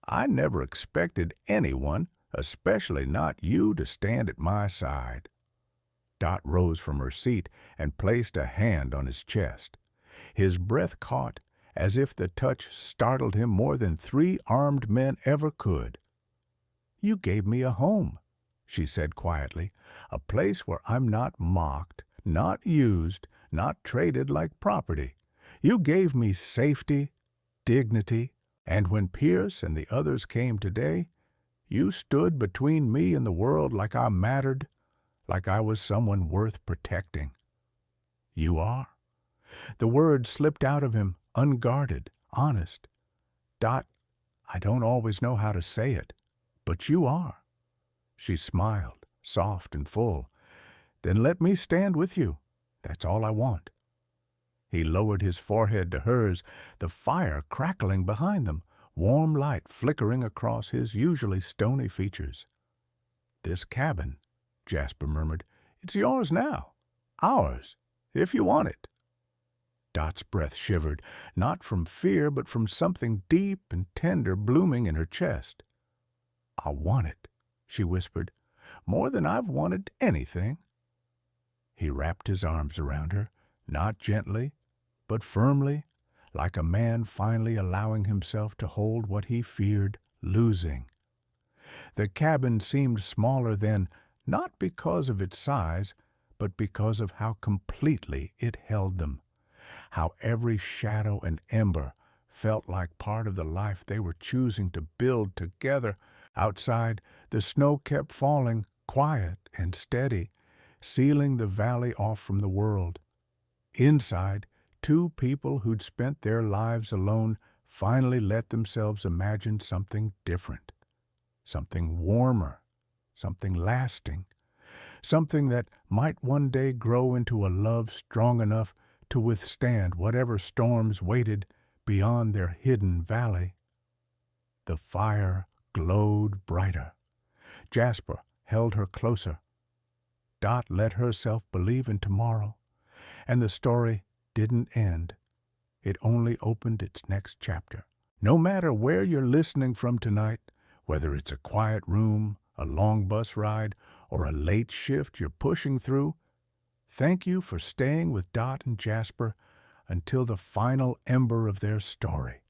I never expected anyone, especially not you, to stand at my side." Dot rose from her seat and placed a hand on his chest. His breath caught, as if the touch startled him more than three armed men ever could. "You gave me a home," she said quietly, "a place where I'm not mocked, not used, not traded like property. You gave me safety, dignity, and when Pierce and the others came today, you stood between me and the world like I mattered, like I was someone worth protecting. You are." The words slipped out of him, unguarded, honest. "Dot, I don't always know how to say it, but you are." She smiled, soft and full. "Then let me stand with you. That's all I want." He lowered his forehead to hers, the fire crackling behind them, warm light flickering across his usually stony features. "This cabin," Jasper murmured, "it's yours now. Ours, if you want it." Dot's breath shivered, not from fear, but from something deep and tender blooming in her chest. "I want it," she whispered, "more than I've wanted anything." He wrapped his arms around her, not gently, but firmly, like a man finally allowing himself to hold what he feared losing. The cabin seemed smaller then, not because of its size, but because of how completely it held them, how every shadow and ember felt like part of the life they were choosing to build together. Outside, the snow kept falling, quiet and steady, sealing the valley off from the world. Inside, two people who'd spent their lives alone finally let themselves imagine something different, something warmer, something lasting, something that might one day grow into a love strong enough to withstand whatever storms waited beyond their hidden valley. The fire glowed brighter. Jasper held her closer. Dot let herself believe in tomorrow, and the story didn't end. It only opened its next chapter. No matter where you're listening from tonight, whether it's a quiet room, a long bus ride, or a late shift you're pushing through, thank you for staying with Dot and Jasper until the final ember of their story.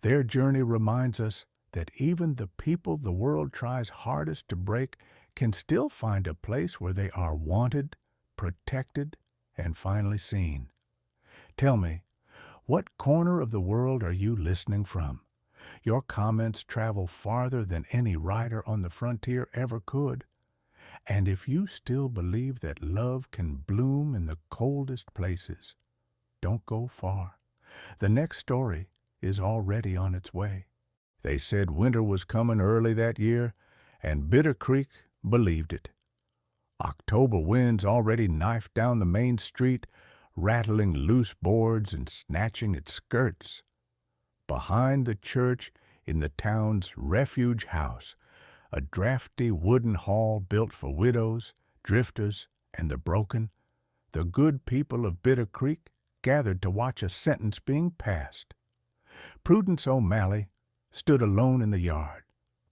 Their journey reminds us that even the people the world tries hardest to break can still find a place where they are wanted, protected, and finally seen. Tell me, what corner of the world are you listening from? Your comments travel farther than any rider on the frontier ever could. And if you still believe that love can bloom in the coldest places, don't go far. The next story is already on its way. They said winter was coming early that year, and Bitter Creek believed it. October winds already knifed down the main street, rattling loose boards and snatching at skirts. Behind the church, in the town's refuge house, a drafty wooden hall built for widows, drifters, and the broken, the good people of Bitter Creek gathered to watch a sentence being passed. Prudence O'Malley stood alone in the yard,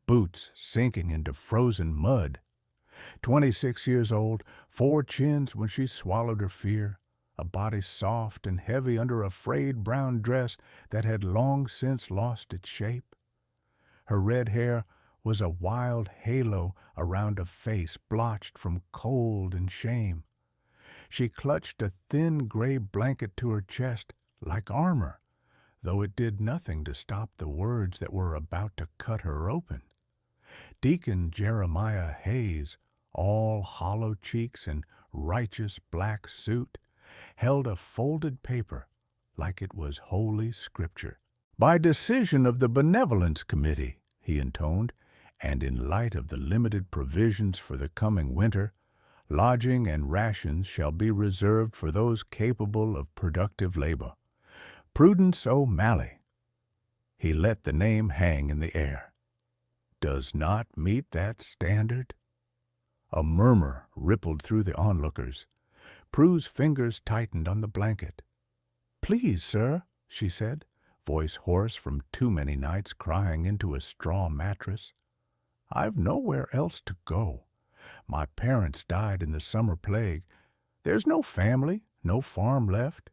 boots sinking into frozen mud. 26 years old, 4 chins when she swallowed her fear, a body soft and heavy under a frayed brown dress that had long since lost its shape. Her red hair was a wild halo around a face blotched from cold and shame. She clutched a thin gray blanket to her chest like armor, though it did nothing to stop the words that were about to cut her open. Deacon Jeremiah Hayes, all hollow cheeks and righteous black suit, held a folded paper like it was holy scripture. "By decision of the Benevolence Committee," he intoned, "and in light of the limited provisions for the coming winter, lodging and rations shall be reserved for those capable of productive labor. Prudence O'Malley," he let the name hang in the air, "does not meet that standard." A murmur rippled through the onlookers. Prue's fingers tightened on the blanket. "Please, sir," she said, voice hoarse from too many nights crying into a straw mattress. "I've nowhere else to go. My parents died in the summer plague. There's no family, no farm left.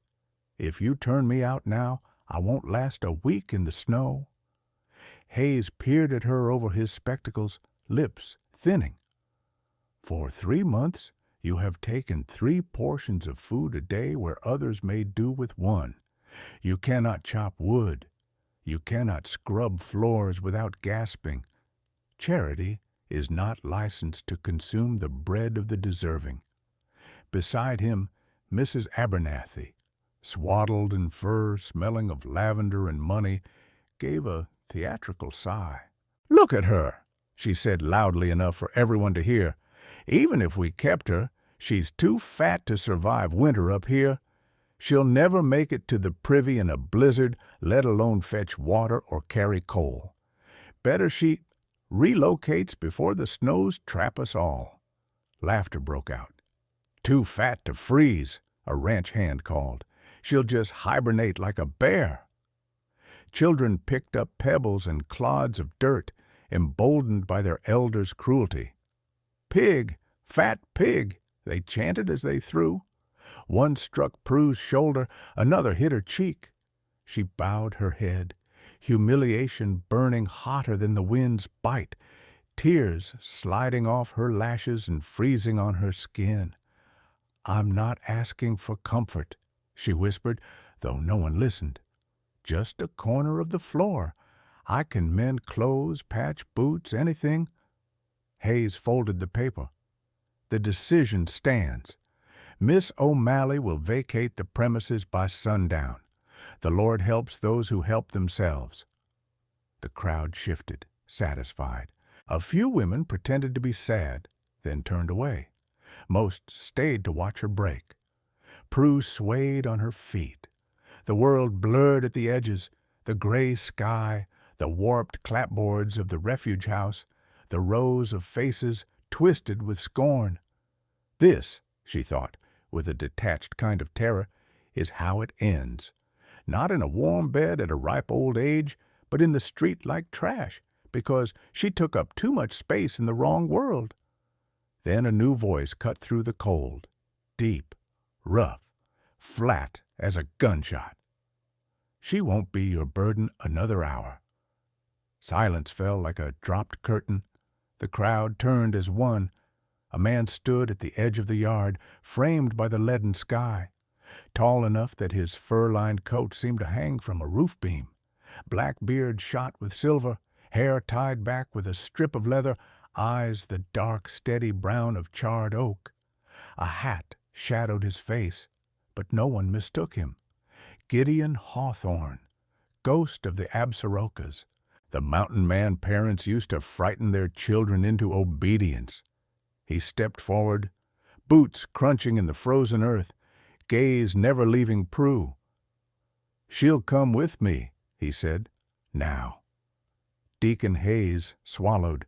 If you turn me out now, I won't last a week in the snow." Hayes peered at her over his spectacles, lips thinning. "For 3 months you have taken 3 portions of food a day where others may do with 1. You cannot chop wood. You cannot scrub floors without gasping. Charity is not licensed to consume the bread of the deserving." Beside him, Mrs. Abernathy, swaddled in fur, smelling of lavender and money, gave a theatrical sigh. "Look at her," she said loudly enough for everyone to hear. "Even if we kept her, she's too fat to survive winter up here. She'll never make it to the privy in a blizzard, let alone fetch water or carry coal. Better she relocates before the snows trap us all." Laughter broke out. "Too fat to freeze," a ranch hand called. "She'll just hibernate like a bear." Children picked up pebbles and clods of dirt, emboldened by their elders' cruelty. "Pig! Fat pig!" they chanted as they threw. One struck Prue's shoulder, another hit her cheek. She bowed her head, humiliation burning hotter than the wind's bite, tears sliding off her lashes and freezing on her skin. "I'm not asking for comfort," she whispered, though no one listened. "Just a corner of the floor. I can mend clothes, patch boots, anything." Hayes folded the paper. "The decision stands. Miss O'Malley will vacate the premises by sundown. The Lord helps those who help themselves. The crowd shifted, satisfied. A few women pretended to be sad, then turned away. Most stayed to watch her break. Prue swayed on her feet. The world blurred at the edges, the gray sky, the warped clapboards of the refuge house, the rows of faces twisted with scorn. This, she thought, with a detached kind of terror, is how it ends. Not in a warm bed at a ripe old age, but in the street like trash, because she took up too much space in the wrong world. Then a new voice cut through the cold, deep, rough, flat as a gunshot. She won't be your burden another hour. Silence fell like a dropped curtain. The crowd turned as one. A man stood at the edge of the yard, framed by the leaden sky, tall enough that his fur-lined coat seemed to hang from a roof beam. Black beard shot with silver, hair tied back with a strip of leather, eyes the dark, steady brown of charred oak. A hat shadowed his face, but no one mistook him. Gideon Hawthorne, ghost of the Absarokas, the mountain man parents used to frighten their children into obedience. He stepped forward, boots crunching in the frozen earth, gaze never leaving Prue. "She'll come with me," he said, "now." Deacon Hayes swallowed.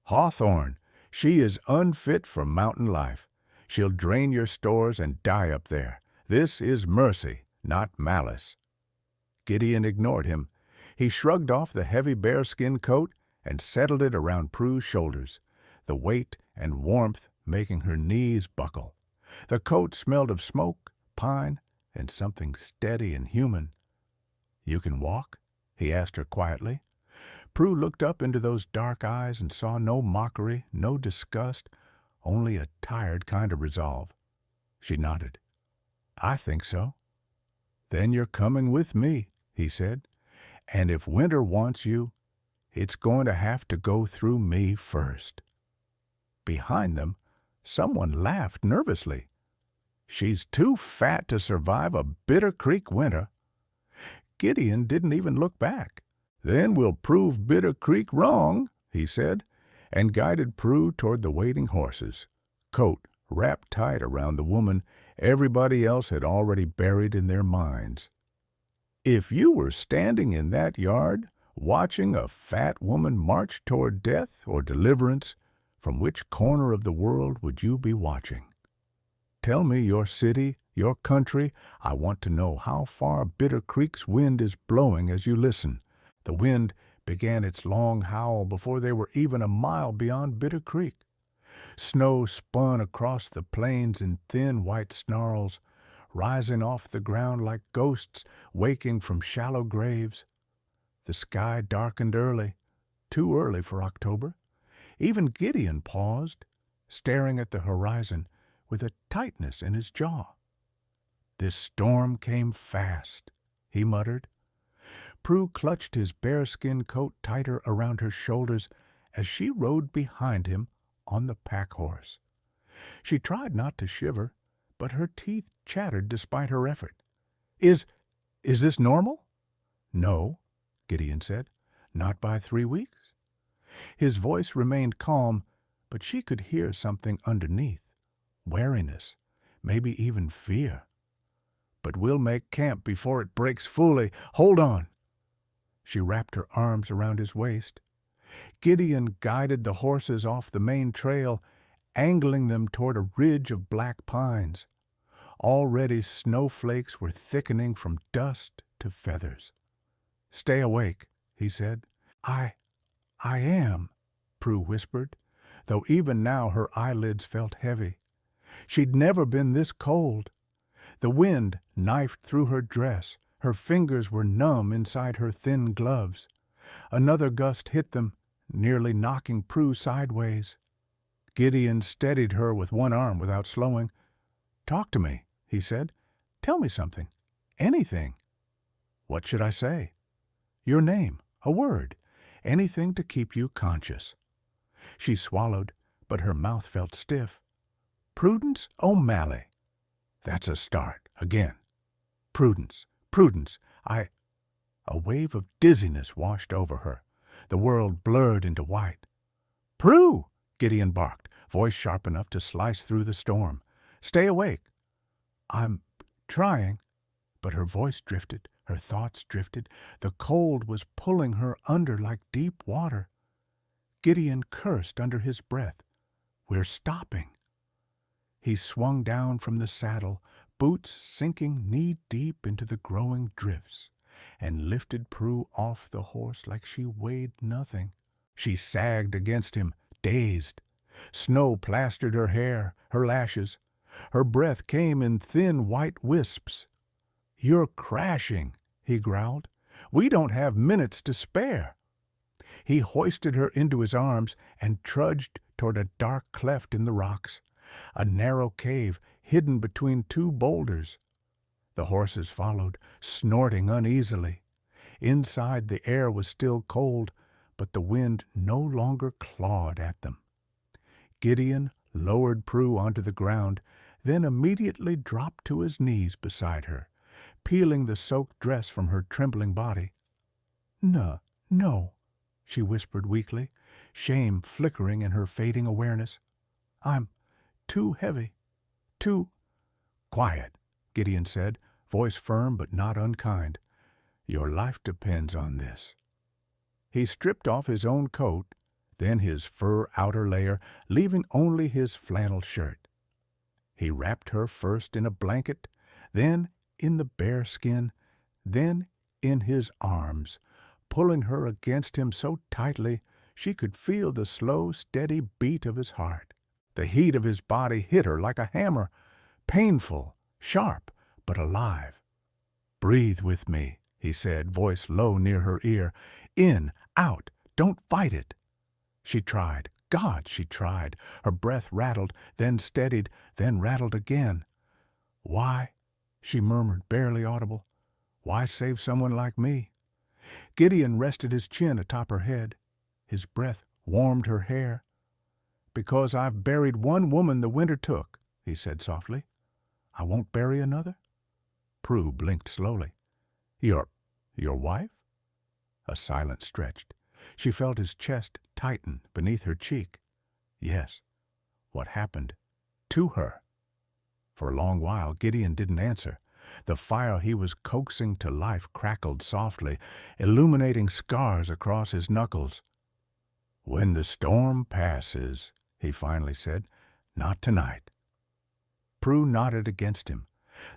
"Hawthorne, she is unfit for mountain life. She'll drain your stores and die up there. This is mercy, not malice." Gideon ignored him. He shrugged off the heavy bearskin coat and settled it around Prue's shoulders, the weight and warmth making her knees buckle. The coat smelled of smoke, pine, and something steady and human. "You can walk?" he asked her quietly. Prue looked up into those dark eyes and saw no mockery, no disgust, only a tired kind of resolve. She nodded. "I think so." "Then you're coming with me," he said. "And if winter wants you, it's going to have to go through me first." Behind them, someone laughed nervously. "She's too fat to survive a Bitter Creek winter." Gideon didn't even look back. "Then we'll prove Bitter Creek wrong," he said, and guided Prue toward the waiting horses. Coat wrapped tight around the woman everybody else had already buried in their minds. If you were standing in that yard, watching a fat woman march toward death or deliverance, from which corner of the world would you be watching? Tell me your city, your country. I want to know how far Bitter Creek's wind is blowing as you listen. The wind began its long howl before they were even a mile beyond Bitter Creek. Snow spun across the plains in thin white snarls, rising off the ground like ghosts waking from shallow graves. The sky darkened early, too early for October. Even Gideon paused, staring at the horizon with a tightness in his jaw. "This storm came fast," he muttered. Prue clutched his bearskin coat tighter around her shoulders as she rode behind him on the pack horse. She tried not to shiver, but her teeth chattered despite her effort. Is this normal?" "No," Gideon said. "Not by 3 weeks." His voice remained calm, but she could hear something underneath. Wariness, maybe even fear. "But we'll make camp before it breaks fully. Hold on." She wrapped her arms around his waist. Gideon guided the horses off the main trail, angling them toward a ridge of black pines. Already snowflakes were thickening from dust to feathers. "Stay awake," he said. I am," Prue whispered, though even now her eyelids felt heavy. She'd never been this cold. The wind knifed through her dress. Her fingers were numb inside her thin gloves. Another gust hit them, nearly knocking Prue sideways. Gideon steadied her with one arm without slowing. "Talk to me," he said. "Tell me something. Anything." "What should I say?" "Your name. A word. Anything to keep you conscious." She swallowed, but her mouth felt stiff. "Prudence O'Malley." "That's a start. Again. Prudence, Prudence, I—" A wave of dizziness washed over her. The world blurred into white. "Prue!" Gideon barked, voice sharp enough to slice through the storm. "Stay awake." "I'm trying." But her voice drifted, her thoughts drifted. The cold was pulling her under like deep water. Gideon cursed under his breath. "We're stopping." He swung down from the saddle, boots sinking knee-deep into the growing drifts, and lifted Prue off the horse like she weighed nothing. She sagged against him, dazed. Snow plastered her hair, her lashes. Her breath came in thin white wisps. "You're crashing," he growled. "We don't have minutes to spare." He hoisted her into his arms and trudged toward a dark cleft in the rocks, a narrow cave hidden between two boulders. The horses followed, snorting uneasily. Inside, the air was still cold, but the wind no longer clawed at them. Gideon lowered Prue onto the ground, then immediately dropped to his knees beside her, peeling the soaked dress from her trembling body. No," she whispered weakly, shame flickering in her fading awareness. "I'm too heavy, too—" "Quiet," Gideon said, voice firm but not unkind. "Your life depends on this." He stripped off his own coat, then his fur outer layer, leaving only his flannel shirt. He wrapped her first in a blanket, then in the bear skin, then in his arms, pulling her against him so tightly she could feel the slow, steady beat of his heart. The heat of his body hit her like a hammer, painful, sharp, but alive. "Breathe with me," he said, voice low near her ear. "In, out, don't fight it." She tried. God, she tried. Her breath rattled, then steadied, then rattled again. "Why?" she murmured, barely audible. "Why save someone like me?" Gideon rested his chin atop her head. His breath warmed her hair. "Because I've buried one woman the winter took," he said softly. "I won't bury another." Prue blinked slowly. Your wife?" A silence stretched. She felt his chest tighten beneath her cheek. "Yes." "What happened to her?" For a long while Gideon didn't answer. The fire he was coaxing to life crackled softly, illuminating scars across his knuckles. "When the storm passes," he finally said. "Not tonight." Prue nodded against him.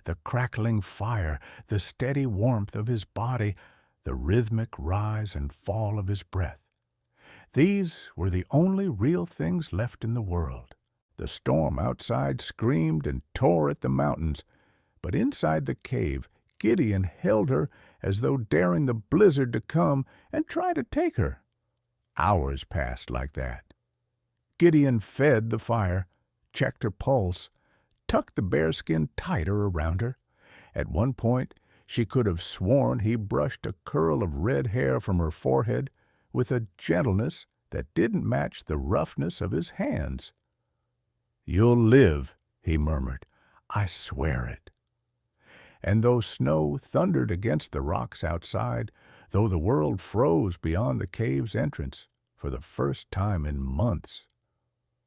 The crackling fire, the steady warmth of his body, the rhythmic rise and fall of his breath. These were the only real things left in the world. The storm outside screamed and tore at the mountains, but inside the cave Gideon held her as though daring the blizzard to come and try to take her. Hours passed like that. Gideon fed the fire, checked her pulse, tucked the bearskin tighter around her. At one point, she could have sworn he brushed a curl of red hair from her forehead with a gentleness that didn't match the roughness of his hands. "You'll live," he murmured. "I swear it." And though snow thundered against the rocks outside, though the world froze beyond the cave's entrance, for the first time in months,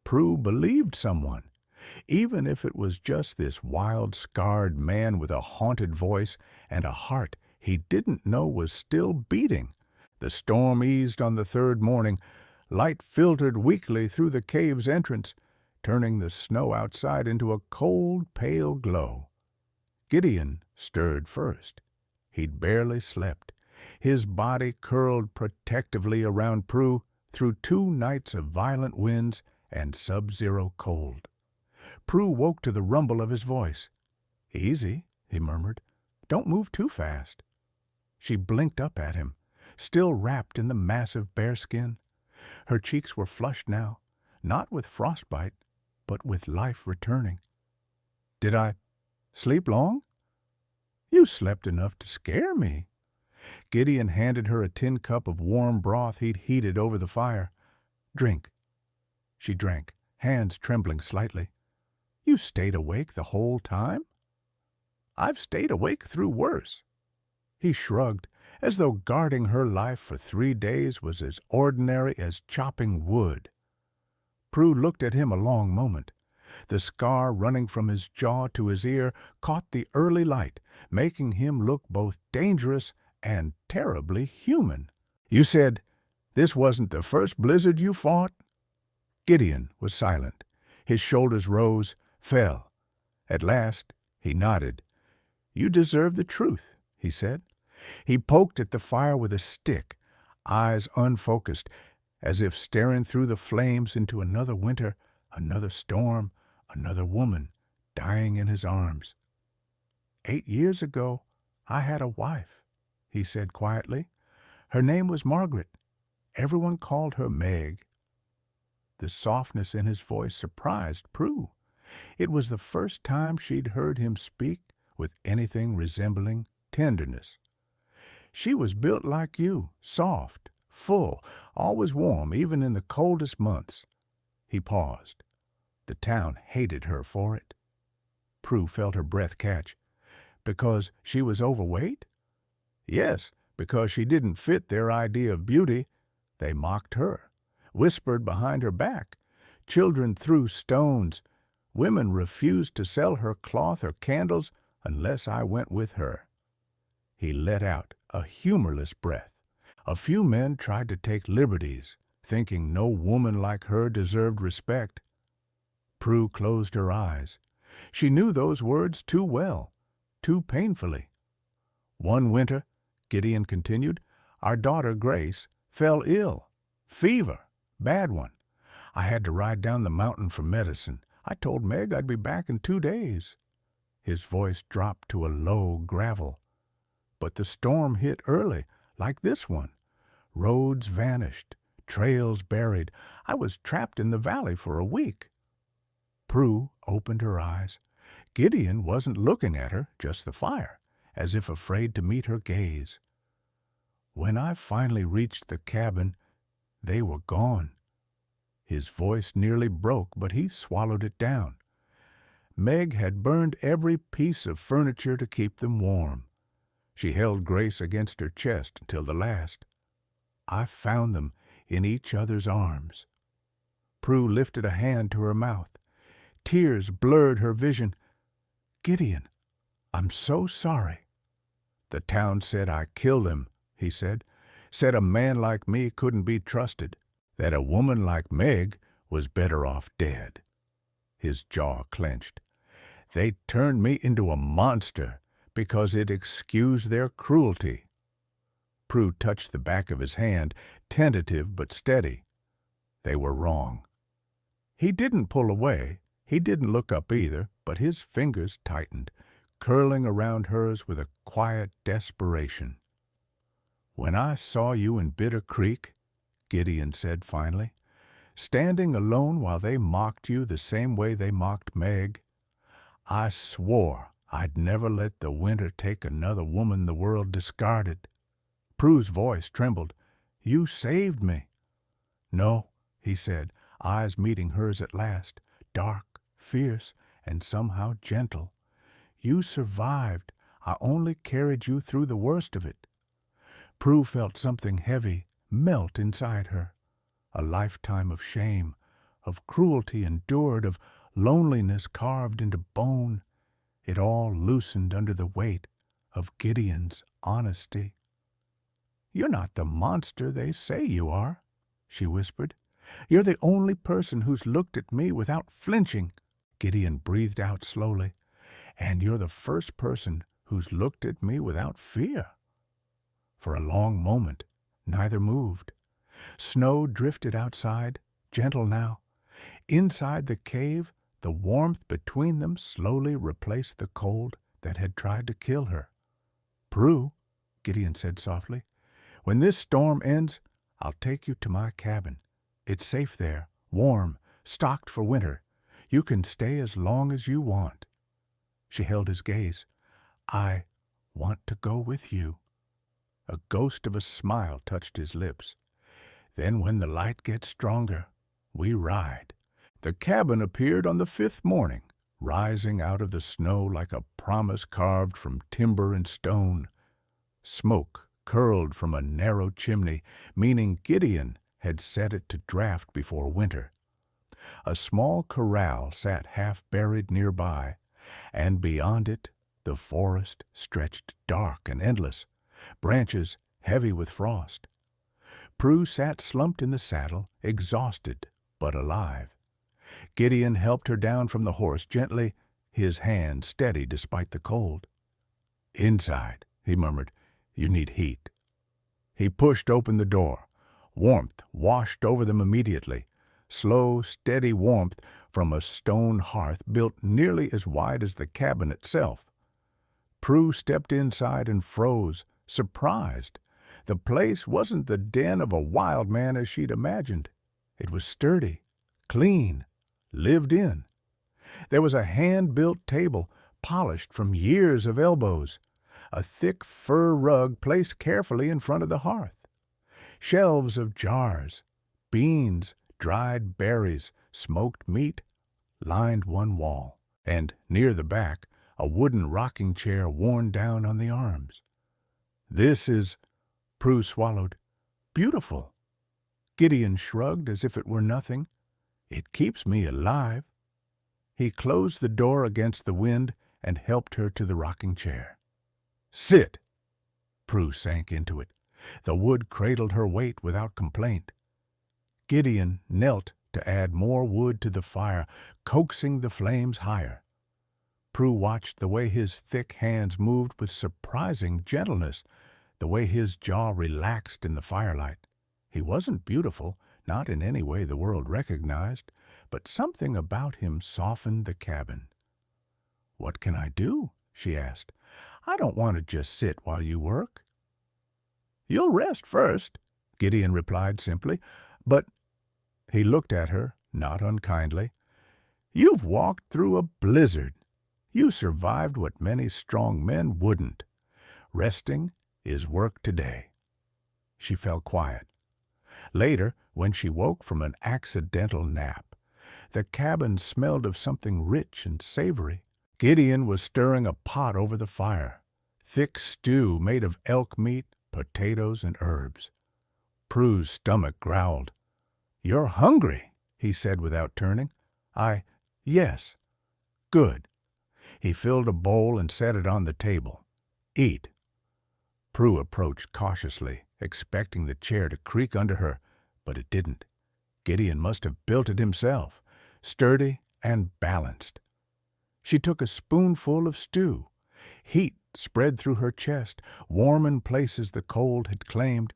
Prue believed someone, even if it was just this wild, scarred man with a haunted voice and a heart he didn't know was still beating. The storm eased on the third morning. Light filtered weakly through the cave's entrance, turning the snow outside into a cold, pale glow. Gideon stirred first. He'd barely slept. His body curled protectively around Prue through 2 nights of violent winds and sub-zero cold. Prue woke to the rumble of his voice. "Easy," he murmured. "Don't move too fast." She blinked up at him, still wrapped in the massive bearskin. Her cheeks were flushed now, not with frostbite, but with life returning. "Did I sleep long?" "You slept enough to scare me." Gideon handed her a tin cup of warm broth he'd heated over the fire. "Drink." She drank, hands trembling slightly. "You stayed awake the whole time?" "I've stayed awake through worse." He shrugged, as though guarding her life for 3 days was as ordinary as chopping wood. Prue looked at him a long moment. The scar running from his jaw to his ear caught the early light, making him look both dangerous and terribly human. "You said this wasn't the first blizzard you fought?" Gideon was silent. His shoulders rose, fell. At last he nodded. "You deserve the truth," he said. He poked at the fire with a stick, eyes unfocused, as if staring through the flames into another winter, another storm, another woman dying in his arms. 8 years ago, I had a wife," he said quietly. "Her name was Margaret. Everyone called her Meg." The softness in his voice surprised Prue. It was the first time she'd heard him speak with anything resembling tenderness. "She was built like you, soft, full, always warm, even in the coldest months." He paused. The town hated her for it. Prue felt her breath catch. Because she was overweight? Yes, because she didn't fit their idea of beauty. They mocked her, whispered behind her back. Children threw stones. Women refused to sell her cloth or candles unless I went with her. He let out a humorless breath. A few men tried to take liberties, thinking no woman like her deserved respect. Prue closed her eyes. She knew those words too well, too painfully. "One winter," Gideon continued, "our daughter Grace fell ill. Fever. Bad one. I had to ride down the mountain for medicine. I told Meg I'd be back in 2 days." His voice dropped to a low gravel. "But the storm hit early, like this one. Roads vanished, trails buried. I was trapped in the valley for a week." Prue opened her eyes. Gideon wasn't looking at her, just the fire, as if afraid to meet her gaze. "When I finally reached the cabin, they were gone." His voice nearly broke, but he swallowed it down. Meg had burned every piece of furniture to keep them warm. She held Grace against her chest until the last. I found them in each other's arms. Prue lifted a hand to her mouth. Tears blurred her vision. "Gideon, I'm so sorry." "The town said I killed them," he said. "Said a man like me couldn't be trusted. That a woman like Meg was better off dead." His jaw clenched. "They turned me into a monster because it excused their cruelty." Prue touched the back of his hand, tentative but steady. "They were wrong." He didn't pull away. He didn't look up either, but his fingers tightened, curling around hers with a quiet desperation. "When I saw you in Bitter Creek," Gideon said finally, "standing alone while they mocked you the same way they mocked Meg, I swore I'd never let the winter take another woman the world discarded." Prue's voice trembled. "You saved me." "No," he said, eyes meeting hers at last, dark, fierce, and somehow gentle. "You survived. I only carried you through the worst of it." Prue felt something heavy melt inside her. A lifetime of shame, of cruelty endured, of loneliness carved into bone. It all loosened under the weight of Gideon's honesty. "You're not the monster they say you are," she whispered. "You're the only person who's looked at me without flinching." Gideon breathed out slowly. "And you're the first person who's looked at me without fear." For a long moment, neither moved. Snow drifted outside, gentle now. Inside the cave, the warmth between them slowly replaced the cold that had tried to kill her. "Prue," Gideon said softly, "when this storm ends, I'll take you to my cabin. It's safe there, warm, stocked for winter. You can stay as long as you want." She held his gaze. "I want to go with you." A ghost of a smile touched his lips. "Then when the light gets stronger, we ride." The cabin appeared on the 5th morning, rising out of the snow like a promise carved from timber and stone. Smoke curled from a narrow chimney, meaning Gideon had set it to draft before winter. A small corral sat half-buried nearby, and beyond it the forest stretched dark and endless, branches heavy with frost. Prue sat slumped in the saddle, exhausted but alive. Gideon helped her down from the horse gently, his hand steady despite the cold. "Inside," he murmured. "You need heat." He pushed open the door. Warmth washed over them immediately. Slow, steady warmth from a stone hearth built nearly as wide as the cabin itself. Prue stepped inside and froze, surprised. The place wasn't the den of a wild man as she'd imagined. It was sturdy, clean, lived in. There was a hand-built table, polished from years of elbows, a thick fur rug placed carefully in front of the hearth. Shelves of jars, beans, dried berries, smoked meat lined one wall, and near the back, a wooden rocking chair worn down on the arms. "This is," Prue swallowed, "beautiful." Gideon shrugged as if it were nothing. "It keeps me alive." He closed the door against the wind and helped her to the rocking chair. "Sit." Prue sank into it. The wood cradled her weight without complaint. Gideon knelt to add more wood to the fire, coaxing the flames higher. Prue watched the way his thick hands moved with surprising gentleness, the way his jaw relaxed in the firelight. He wasn't beautiful, not in any way the world recognized, but something about him softened the cabin. "What can I do?" she asked. "I don't want to just sit while you work." "You'll rest first," Gideon replied simply, "but—" He looked at her, not unkindly. "You've walked through a blizzard. You survived what many strong men wouldn't. Resting is work today." She fell quiet. Later, when she woke from an accidental nap, the cabin smelled of something rich and savory. Gideon was stirring a pot over the fire, thick stew made of elk meat, potatoes, and herbs. Prue's stomach growled. "You're hungry," he said without turning. Yes." "Good." He filled a bowl and set it on the table. "Eat." Prue approached cautiously, expecting the chair to creak under her, but it didn't. Gideon must have built it himself, sturdy and balanced. She took a spoonful of stew. Heat spread through her chest, warm in places the cold had claimed.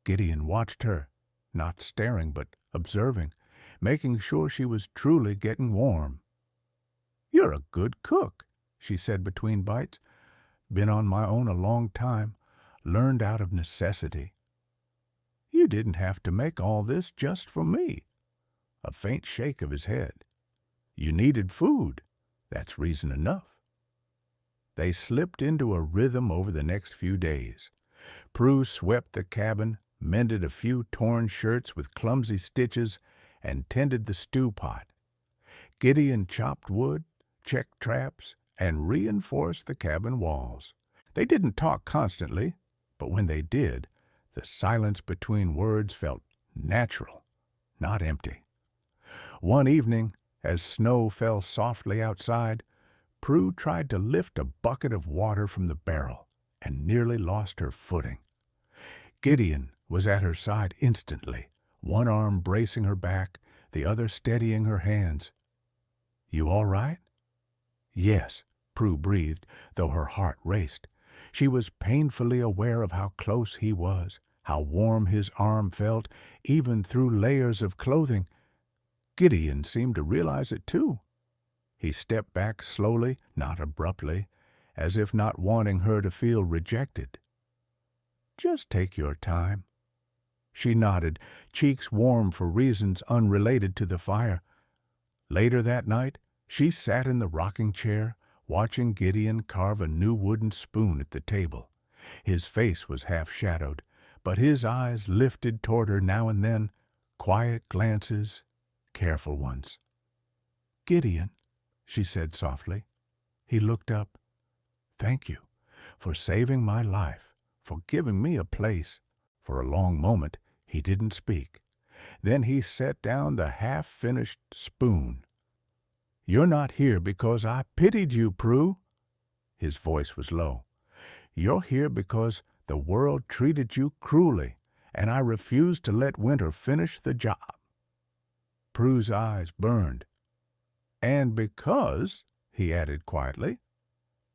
Gideon watched her, not staring but observing, making sure she was truly getting warm. "You're a good cook," she said between bites. "Been on my own a long time, learned out of necessity." "You didn't have to make all this just for me." A faint shake of his head. "You needed food. That's reason enough." They slipped into a rhythm over the next few days. Prue swept the cabin, mended a few torn shirts with clumsy stitches, and tended the stew pot. Gideon chopped wood, checked traps, and reinforced the cabin walls. They didn't talk constantly, but when they did, the silence between words felt natural, not empty. One evening, as snow fell softly outside, Prue tried to lift a bucket of water from the barrel and nearly lost her footing. Gideon was at her side instantly, one arm bracing her back, the other steadying her hands. "You all right?" "Yes," Prue breathed, though her heart raced. She was painfully aware of how close he was, how warm his arm felt, even through layers of clothing. Gideon seemed to realize it too. He stepped back slowly, not abruptly, as if not wanting her to feel rejected. "Just take your time." She nodded, cheeks warm for reasons unrelated to the fire. Later that night, she sat in the rocking chair, watching Gideon carve a new wooden spoon at the table. His face was half-shadowed, but his eyes lifted toward her now and then, quiet glances, careful ones. "Gideon," she said softly. He looked up. "Thank you for saving my life. for giving me a place." For a long moment he didn't speak. Then he set down the half-finished spoon. "You're not here because I pitied you, Prue." His voice was low. "You're here because the world treated you cruelly, and I refused to let winter finish the job." Prue's eyes burned. "And because," he added quietly,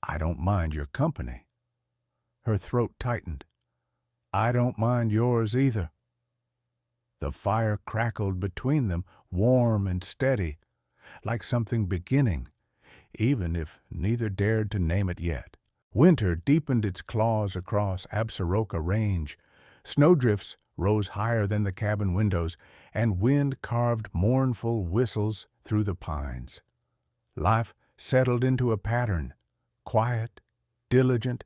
"I don't mind your company." Her throat tightened. "I don't mind yours either." The fire crackled between them, warm and steady, like something beginning, even if neither dared to name it yet. Winter deepened its claws across Absaroka Range. Snowdrifts rose higher than the cabin windows, and wind carved mournful whistles through the pines. Life settled into a pattern, quiet, diligent,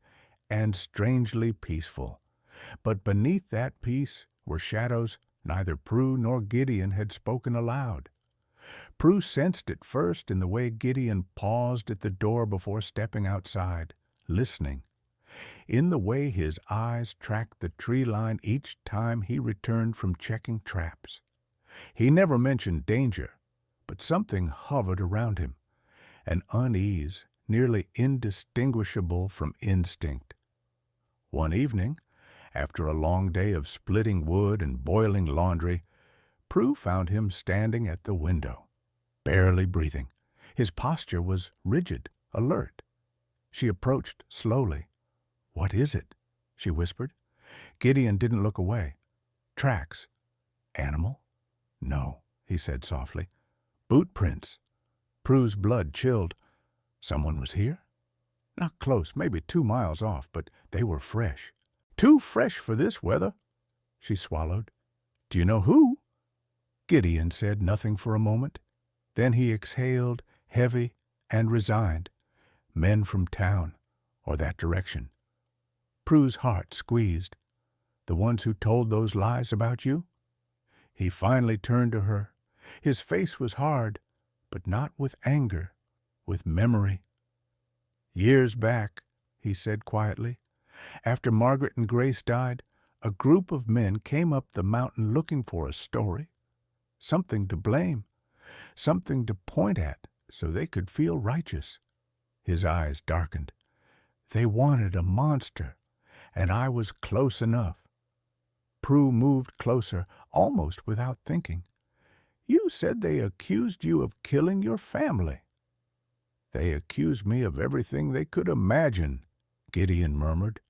and strangely peaceful. But beneath that peace were shadows neither Prue nor Gideon had spoken aloud. Prue sensed it first in the way Gideon paused at the door before stepping outside, listening, in the way his eyes tracked the tree line each time he returned from checking traps. He never mentioned danger, but something hovered around him, an unease nearly indistinguishable from instinct. One evening, after a long day of splitting wood and boiling laundry, Prue found him standing at the window, barely breathing. His posture was rigid, alert. She approached slowly. "What is it?" she whispered. Gideon didn't look away. "Tracks. Animal?" "No," he said softly. "Boot prints." Prue's blood chilled. "Someone was here?" "Not close, maybe 2 miles off, but they were fresh." "Too fresh for this weather." She swallowed. "Do you know who?" Gideon said nothing for a moment. Then he exhaled, heavy and resigned. "Men from town, or that direction." Prue's heart squeezed. "The ones who told those lies about you?" He finally turned to her. His face was hard, but not with anger, with memory. "Years back," he said quietly, "after Margaret and Grace died, a group of men came up the mountain looking for a story, something to blame, something to point at so they could feel righteous." His eyes darkened. "They wanted a monster, and I was close enough." Prue moved closer, almost without thinking. "You said they accused you of killing your family." "They accused me of everything they could imagine," Gideon murmured.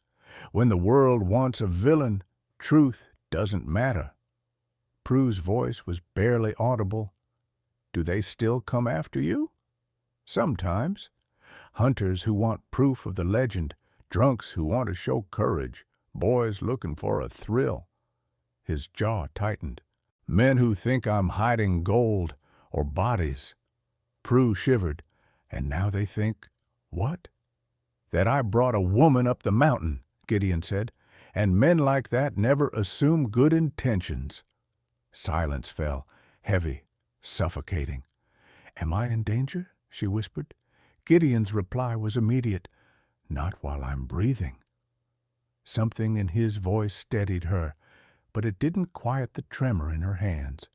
"When the world wants a villain, truth doesn't matter." Prue's voice was barely audible. "Do they still come after you?" "Sometimes. Hunters who want proof of the legend, drunks who want to show courage, boys looking for a thrill." His jaw tightened. "Men who think I'm hiding gold or bodies." Prue shivered. "And now they think, what?" "That I brought a woman up the mountain," Gideon said, "and men like that never assume good intentions." Silence fell, heavy, suffocating. "Am I in danger?" she whispered. Gideon's reply was immediate. "Not while I'm breathing." Something in his voice steadied her, but it didn't quiet the tremor in her hands.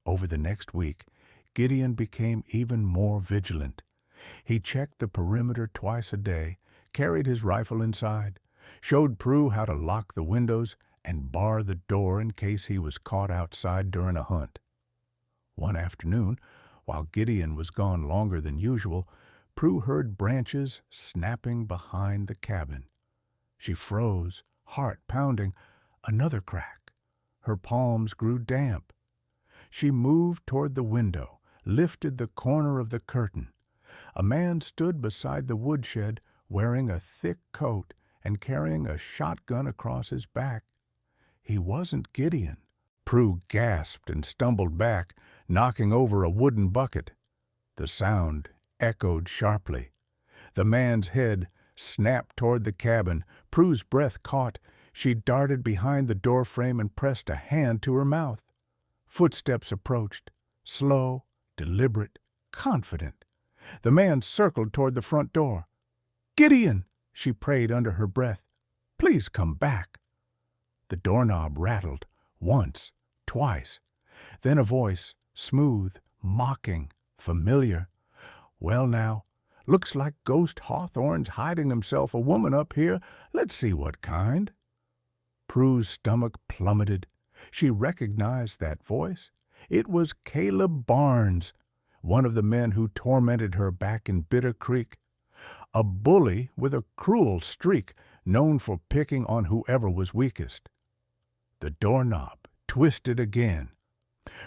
Over the next week, Gideon became even more vigilant. He checked the perimeter twice a day, carried his rifle inside, showed Prue how to lock the windows and bar the door in case he was caught outside during a hunt. One afternoon, while Gideon was gone longer than usual, Prue heard branches snapping behind the cabin. She froze, heart pounding. Another crack. Her palms grew damp. She moved toward the window, lifted the corner of the curtain. A man stood beside the woodshed, wearing a thick coat and carrying a shotgun across his back. He wasn't Gideon. Prue gasped and stumbled back, knocking over a wooden bucket. The sound echoed sharply. The man's head snapped toward the cabin. Prue's breath caught. She darted behind the doorframe and pressed a hand to her mouth. Footsteps approached, slow, deliberate, confident. The man circled toward the front door. "Gideon!" she prayed under her breath. Please come back." The doorknob rattled once, twice. Then a voice, smooth, mocking, familiar. "Well now, looks like Ghost Hawthorne's hiding himself a woman up here. Let's see what kind." Prue's stomach plummeted. She recognized that voice. It was Caleb Barnes, one of the men who tormented her back in Bitter Creek. A bully with a cruel streak, known for picking on whoever was weakest. The doorknob twisted again.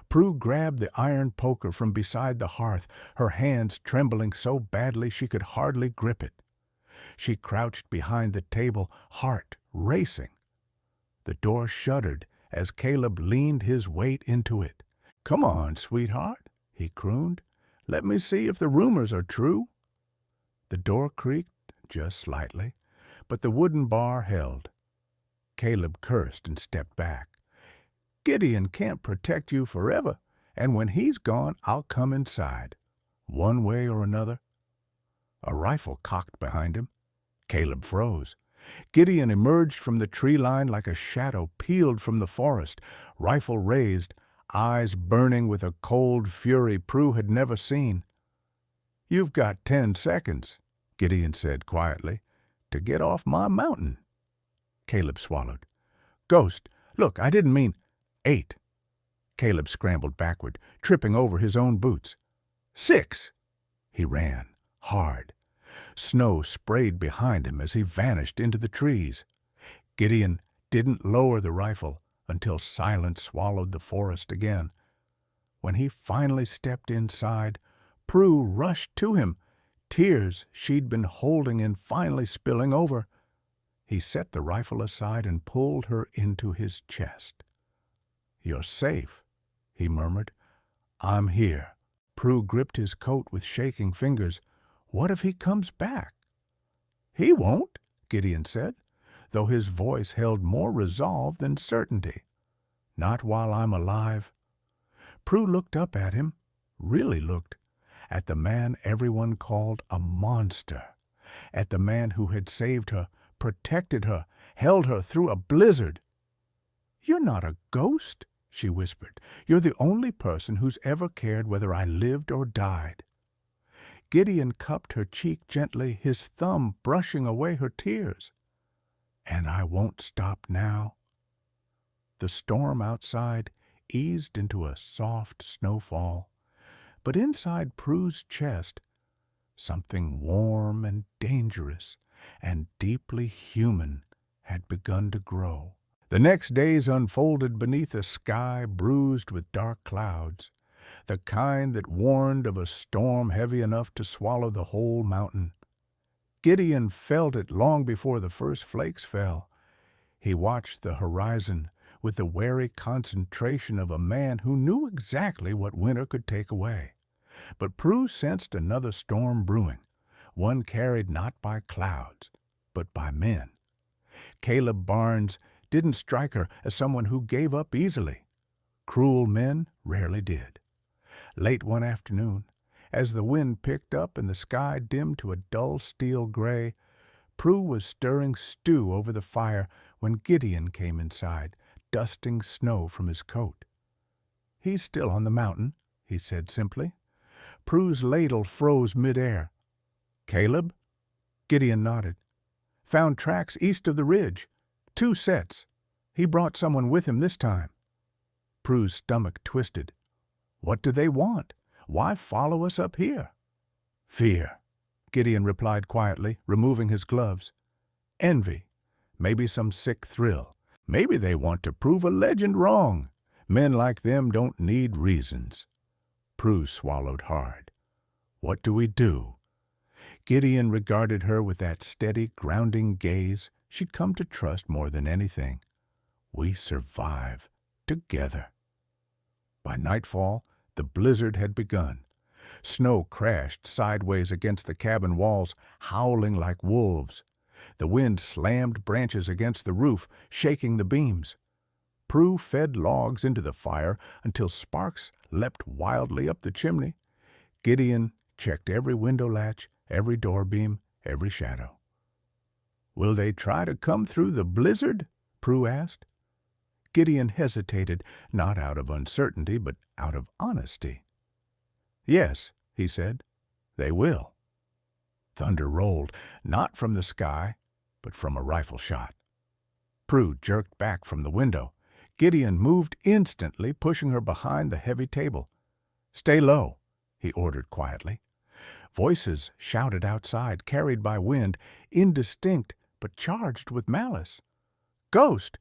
Prue grabbed the iron poker from beside the hearth, her hands trembling so badly she could hardly grip it. She crouched behind the table, heart racing. The door shuddered as Caleb leaned his weight into it. "Come on, sweetheart," he crooned. "Let me see if the rumors are true." The door creaked just slightly, but the wooden bar held. Caleb cursed and stepped back. "Gideon can't protect you forever, and when he's gone, I'll come inside, one way or another." A rifle cocked behind him. Caleb froze. Gideon emerged from the tree line like a shadow peeled from the forest, rifle raised, eyes burning with a cold fury Prue had never seen. "You've got 10 seconds, Gideon said quietly, "to get off my mountain." Caleb swallowed. "Ghost, look, I didn't mean—" 8. Caleb scrambled backward, tripping over his own boots. 6. He ran, hard. Snow sprayed behind him as he vanished into the trees. Gideon didn't lower the rifle until silence swallowed the forest again. When he finally stepped inside, Prue rushed to him, tears she'd been holding in finally spilling over. He set the rifle aside and pulled her into his chest. "You're safe," he murmured. "I'm here." Prue gripped his coat with shaking fingers. "What if he comes back?" "He won't," Gideon said, though his voice held more resolve than certainty. "Not while I'm alive." Prue looked up at him, really looked, at the man everyone called a monster, at the man who had saved her, protected her, held her through a blizzard. "You're not a ghost," she whispered. "You're the only person who's ever cared whether I lived or died." Gideon cupped her cheek gently, his thumb brushing away her tears. "And I won't stop now." The storm outside eased into a soft snowfall, but inside Prue's chest, something warm and dangerous and deeply human had begun to grow. The next days unfolded beneath a sky bruised with dark clouds, the kind that warned of a storm heavy enough to swallow the whole mountain. Gideon felt it long before the first flakes fell. He watched the horizon with the wary concentration of a man who knew exactly what winter could take away. But Prue sensed another storm brewing, one carried not by clouds, but by men. Caleb Barnes didn't strike her as someone who gave up easily. Cruel men rarely did. Late one afternoon, as the wind picked up and the sky dimmed to a dull steel gray, Prue was stirring stew over the fire when Gideon came inside, dusting snow from his coat. "He's still on the mountain," he said simply. Prue's ladle froze midair. "Caleb?" Gideon nodded. "Found tracks east of the ridge. 2 sets. He brought someone with him this time." Prue's stomach twisted. "What do they want? Why follow us up here?" "Fear," Gideon replied quietly, removing his gloves. "Envy. Maybe some sick thrill. Maybe they want to prove a legend wrong. Men like them don't need reasons." Prue swallowed hard. "What do we do?" Gideon regarded her with that steady, grounding gaze she'd come to trust more than anything. "We survive. Together." By nightfall, the blizzard had begun. Snow crashed sideways against the cabin walls, howling like wolves. The wind slammed branches against the roof, shaking the beams. Prue fed logs into the fire until sparks leapt wildly up the chimney. Gideon checked every window latch, every door beam, every shadow. Will they try to come through the blizzard? Prue asked. Gideon hesitated, not out of uncertainty, but out of honesty. Yes, he said, they will. Thunder rolled, not from the sky, but from a rifle shot. Prue jerked back from the window. Gideon moved instantly, pushing her behind the heavy table. Stay low, he ordered quietly. Voices shouted outside, carried by wind, indistinct but charged with malice. Ghost,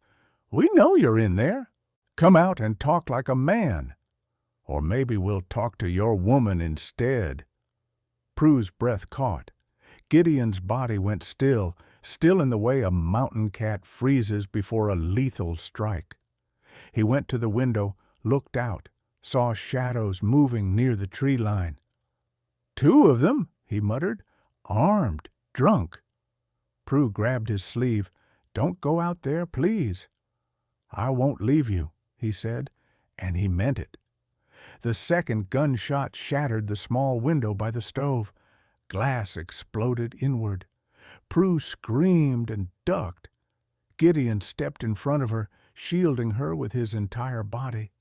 we know you're in there. Come out and talk like a man. Or maybe we'll talk to your woman instead. Prue's breath caught. Gideon's body went still in the way a mountain cat freezes before a lethal strike. He went to the window, looked out, saw shadows moving near the tree line. Two of them, he muttered, armed, drunk. Prue grabbed his sleeve. Don't go out there, please. I won't leave you, he said, and he meant it. The second gunshot shattered the small window by the stove. Glass exploded inward. Prue screamed and ducked. Gideon stepped in front of her, shielding her with his entire body.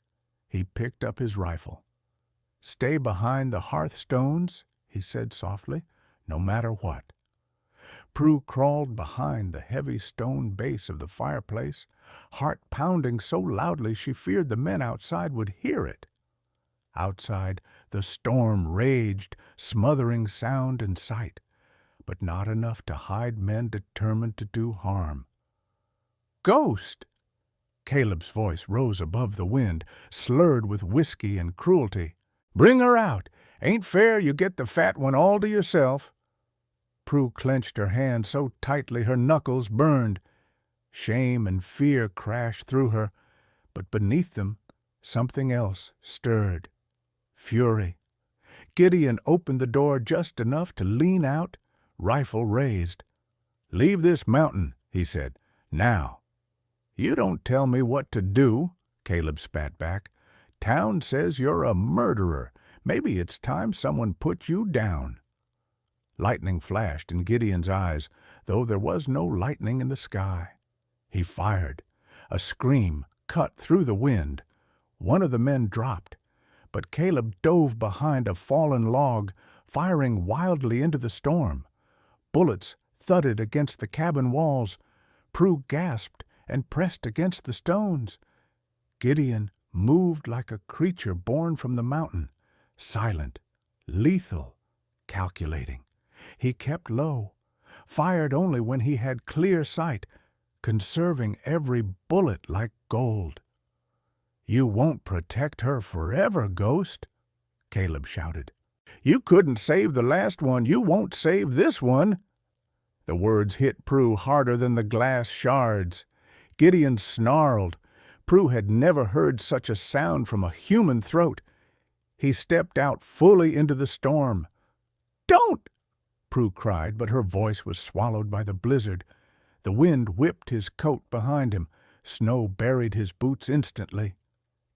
He picked up his rifle. Stay behind the hearthstones, he said softly, no matter what. Prue crawled behind the heavy stone base of the fireplace, heart pounding so loudly she feared the men outside would hear it. Outside, the storm raged, smothering sound and sight, but not enough to hide men determined to do harm. Ghost! Caleb's voice rose above the wind, slurred with whiskey and cruelty. Bring her out. Ain't fair you get the fat one all to yourself. Prue clenched her hand so tightly her knuckles burned. Shame and fear crashed through her, but beneath them something else stirred. Fury. Gideon opened the door just enough to lean out, rifle raised. Leave this mountain, he said. Now. You don't tell me what to do, Caleb spat back. Town says you're a murderer. Maybe it's time someone put you down. Lightning flashed in Gideon's eyes, though there was no lightning in the sky. He fired. A scream cut through the wind. One of the men dropped, but Caleb dove behind a fallen log, firing wildly into the storm. Bullets thudded against the cabin walls. Prue gasped and pressed against the stones. Gideon moved like a creature born from the mountain, silent, lethal, calculating. He kept low, fired only when he had clear sight, conserving every bullet like gold. You won't protect her forever, Ghost, Caleb shouted. You couldn't save the last one. You won't save this one. The words hit Prue harder than the glass shards. Gideon snarled. Prue had never heard such a sound from a human throat. He stepped out fully into the storm. Don't! Prue cried, but her voice was swallowed by the blizzard. The wind whipped his coat behind him. Snow buried his boots instantly.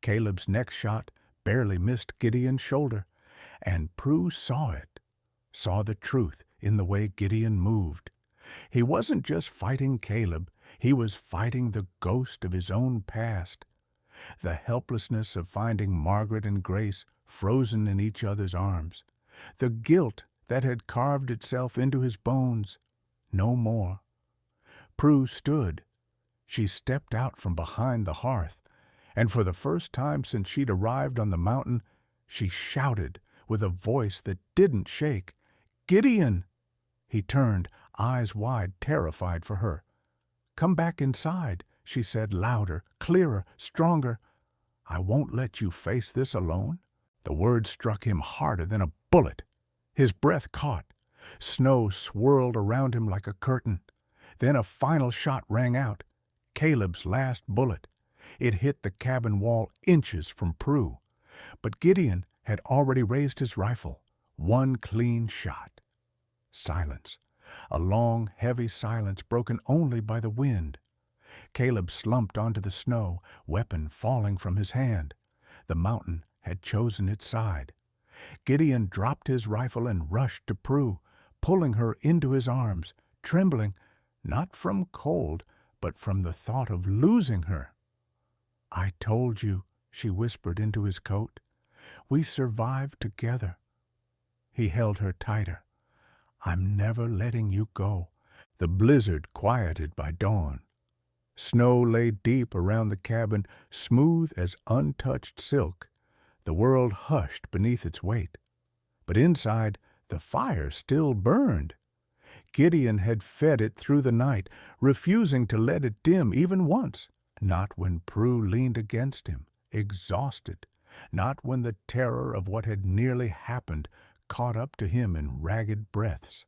Caleb's next shot barely missed Gideon's shoulder, and Prue saw it, saw the truth in the way Gideon moved. He wasn't just fighting Caleb, he was fighting the ghost of his own past. The helplessness of finding Margaret and Grace frozen in each other's arms. The guilt that had carved itself into his bones. No more. Prue stood. She stepped out from behind the hearth, and for the first time since she'd arrived on the mountain, she shouted with a voice that didn't shake, "Gideon!" He turned, eyes wide, terrified for her. "Come back inside," she said, louder, clearer, stronger. "I won't let you face this alone." The words struck him harder than a bullet. His breath caught. Snow swirled around him like a curtain. Then a final shot rang out. Caleb's last bullet. It hit the cabin wall inches from Prue. But Gideon had already raised his rifle. One clean shot. Silence. A long, heavy silence broken only by the wind. Caleb slumped onto the snow, weapon falling from his hand. The mountain had chosen its side. Gideon dropped his rifle and rushed to Prue, pulling her into his arms, trembling. not from cold, but from the thought of losing her. "I told you," she whispered into his coat. "We survived together." He held her tighter. "I'm never letting you go." The blizzard quieted by dawn. Snow lay deep around the cabin, smooth as untouched silk. The world hushed beneath its weight. But inside, the fire still burned. Gideon had fed it through the night, refusing to let it dim even once. Not when Prue leaned against him, exhausted. Not when the terror of what had nearly happened caught up to him in ragged breaths.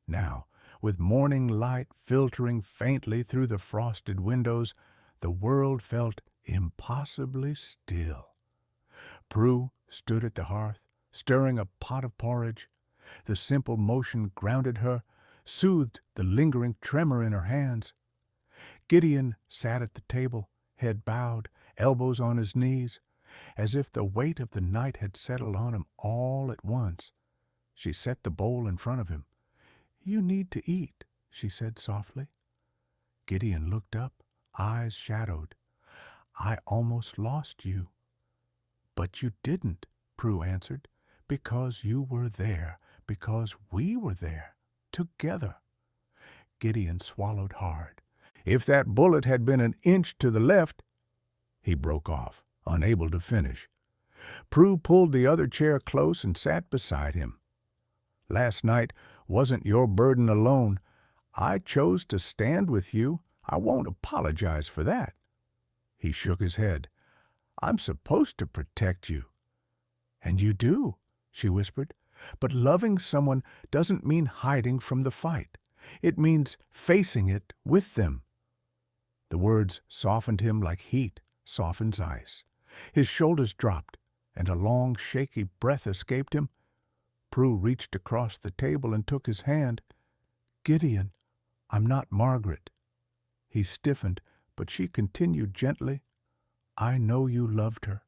Now, with morning light filtering faintly through the frosted windows, the world felt impossibly still. Prue stood at the hearth, stirring a pot of porridge. The simple motion grounded her, soothed the lingering tremor in her hands. Gideon sat at the table, head bowed, elbows on his knees, as if the weight of the night had settled on him all at once. She set the bowl in front of him. "You need to eat," she said softly. Gideon looked up, eyes shadowed. "I almost lost you." "But you didn't," Prue answered, "because you were there, because we were there, together." Gideon swallowed hard. "If that bullet had been an inch to the left—" He broke off, unable to finish. Prue pulled the other chair close and sat beside him. "Last night wasn't your burden alone. I chose to stand with you. I won't apologize for that." He shook his head. "I'm supposed to protect you." "And you do," she whispered. "But loving someone doesn't mean hiding from the fight. It means facing it with them." The words softened him like heat softens ice. His shoulders dropped, and a long, shaky breath escaped him. Prue reached across the table and took his hand. "Gideon, I'm not Margaret." He stiffened, but she continued gently. "I know you loved her.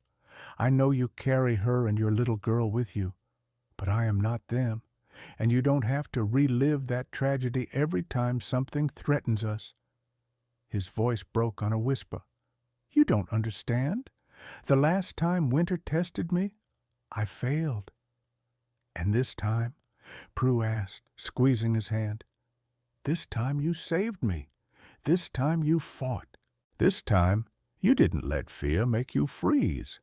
I know you carry her and your little girl with you. But I am not them, and you don't have to relive that tragedy every time something threatens us." His voice broke on a whisper. "You don't understand. The last time winter tested me, I failed." "And this time?" Prue asked, squeezing his hand. "This time you saved me. This time you fought. This time you didn't let fear make you freeze."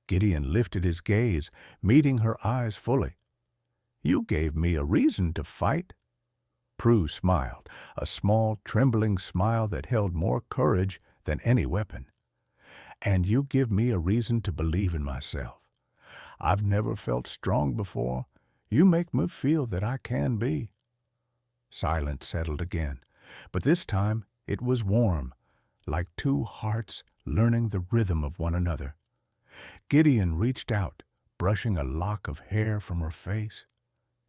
Gideon lifted his gaze, meeting her eyes fully. "You gave me a reason to fight." Prue smiled, a small, trembling smile that held more courage than any weapon. "And you give me a reason to believe in myself. I've never felt strong before. You make me feel that I can be." Silence settled again, but this time it was warm, like two hearts learning the rhythm of one another. Gideon reached out, brushing a lock of hair from her face.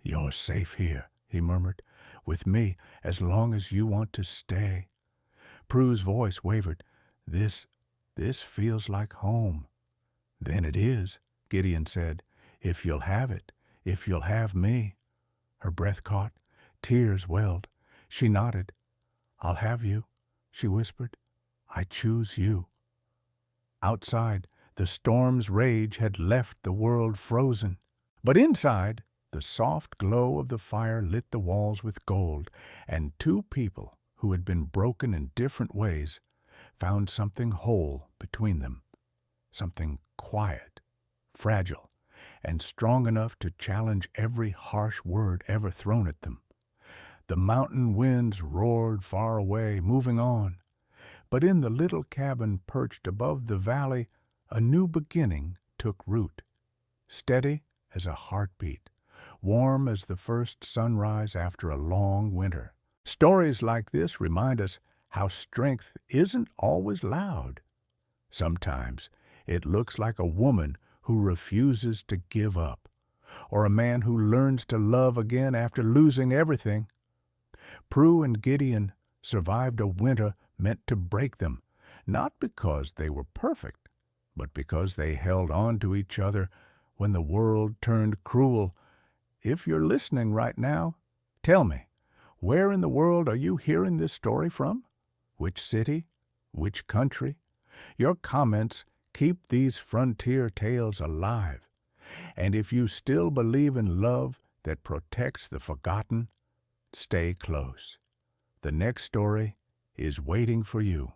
"You're safe here," he murmured, "with me as long as you want to stay." Prue's voice wavered. This feels like home." "Then it is," Gideon said, "if you'll have it, if you'll have me." Her breath caught. Tears welled. She nodded. "I'll have you," she whispered. "I choose you." Outside, the storm's rage had left the world frozen. But inside, the soft glow of the fire lit the walls with gold, and two people who had been broken in different ways found something whole between them, something quiet, fragile, and strong enough to challenge every harsh word ever thrown at them. The mountain winds roared far away, moving on. But in the little cabin perched above the valley, a new beginning took root. Steady as a heartbeat, warm as the first sunrise after a long winter. Stories like this remind us how strength isn't always loud. Sometimes it looks like a woman who refuses to give up, or a man who learns to love again after losing everything. Prue and Gideon survived a winter meant to break them, not because they were perfect, but because they held on to each other when the world turned cruel. If you're listening right now, tell me, Where in the world are you hearing this story from? Which city? Which country? Your comments keep these frontier tales alive. And if you still believe in love that protects the forgotten, stay close. The next story is waiting for you.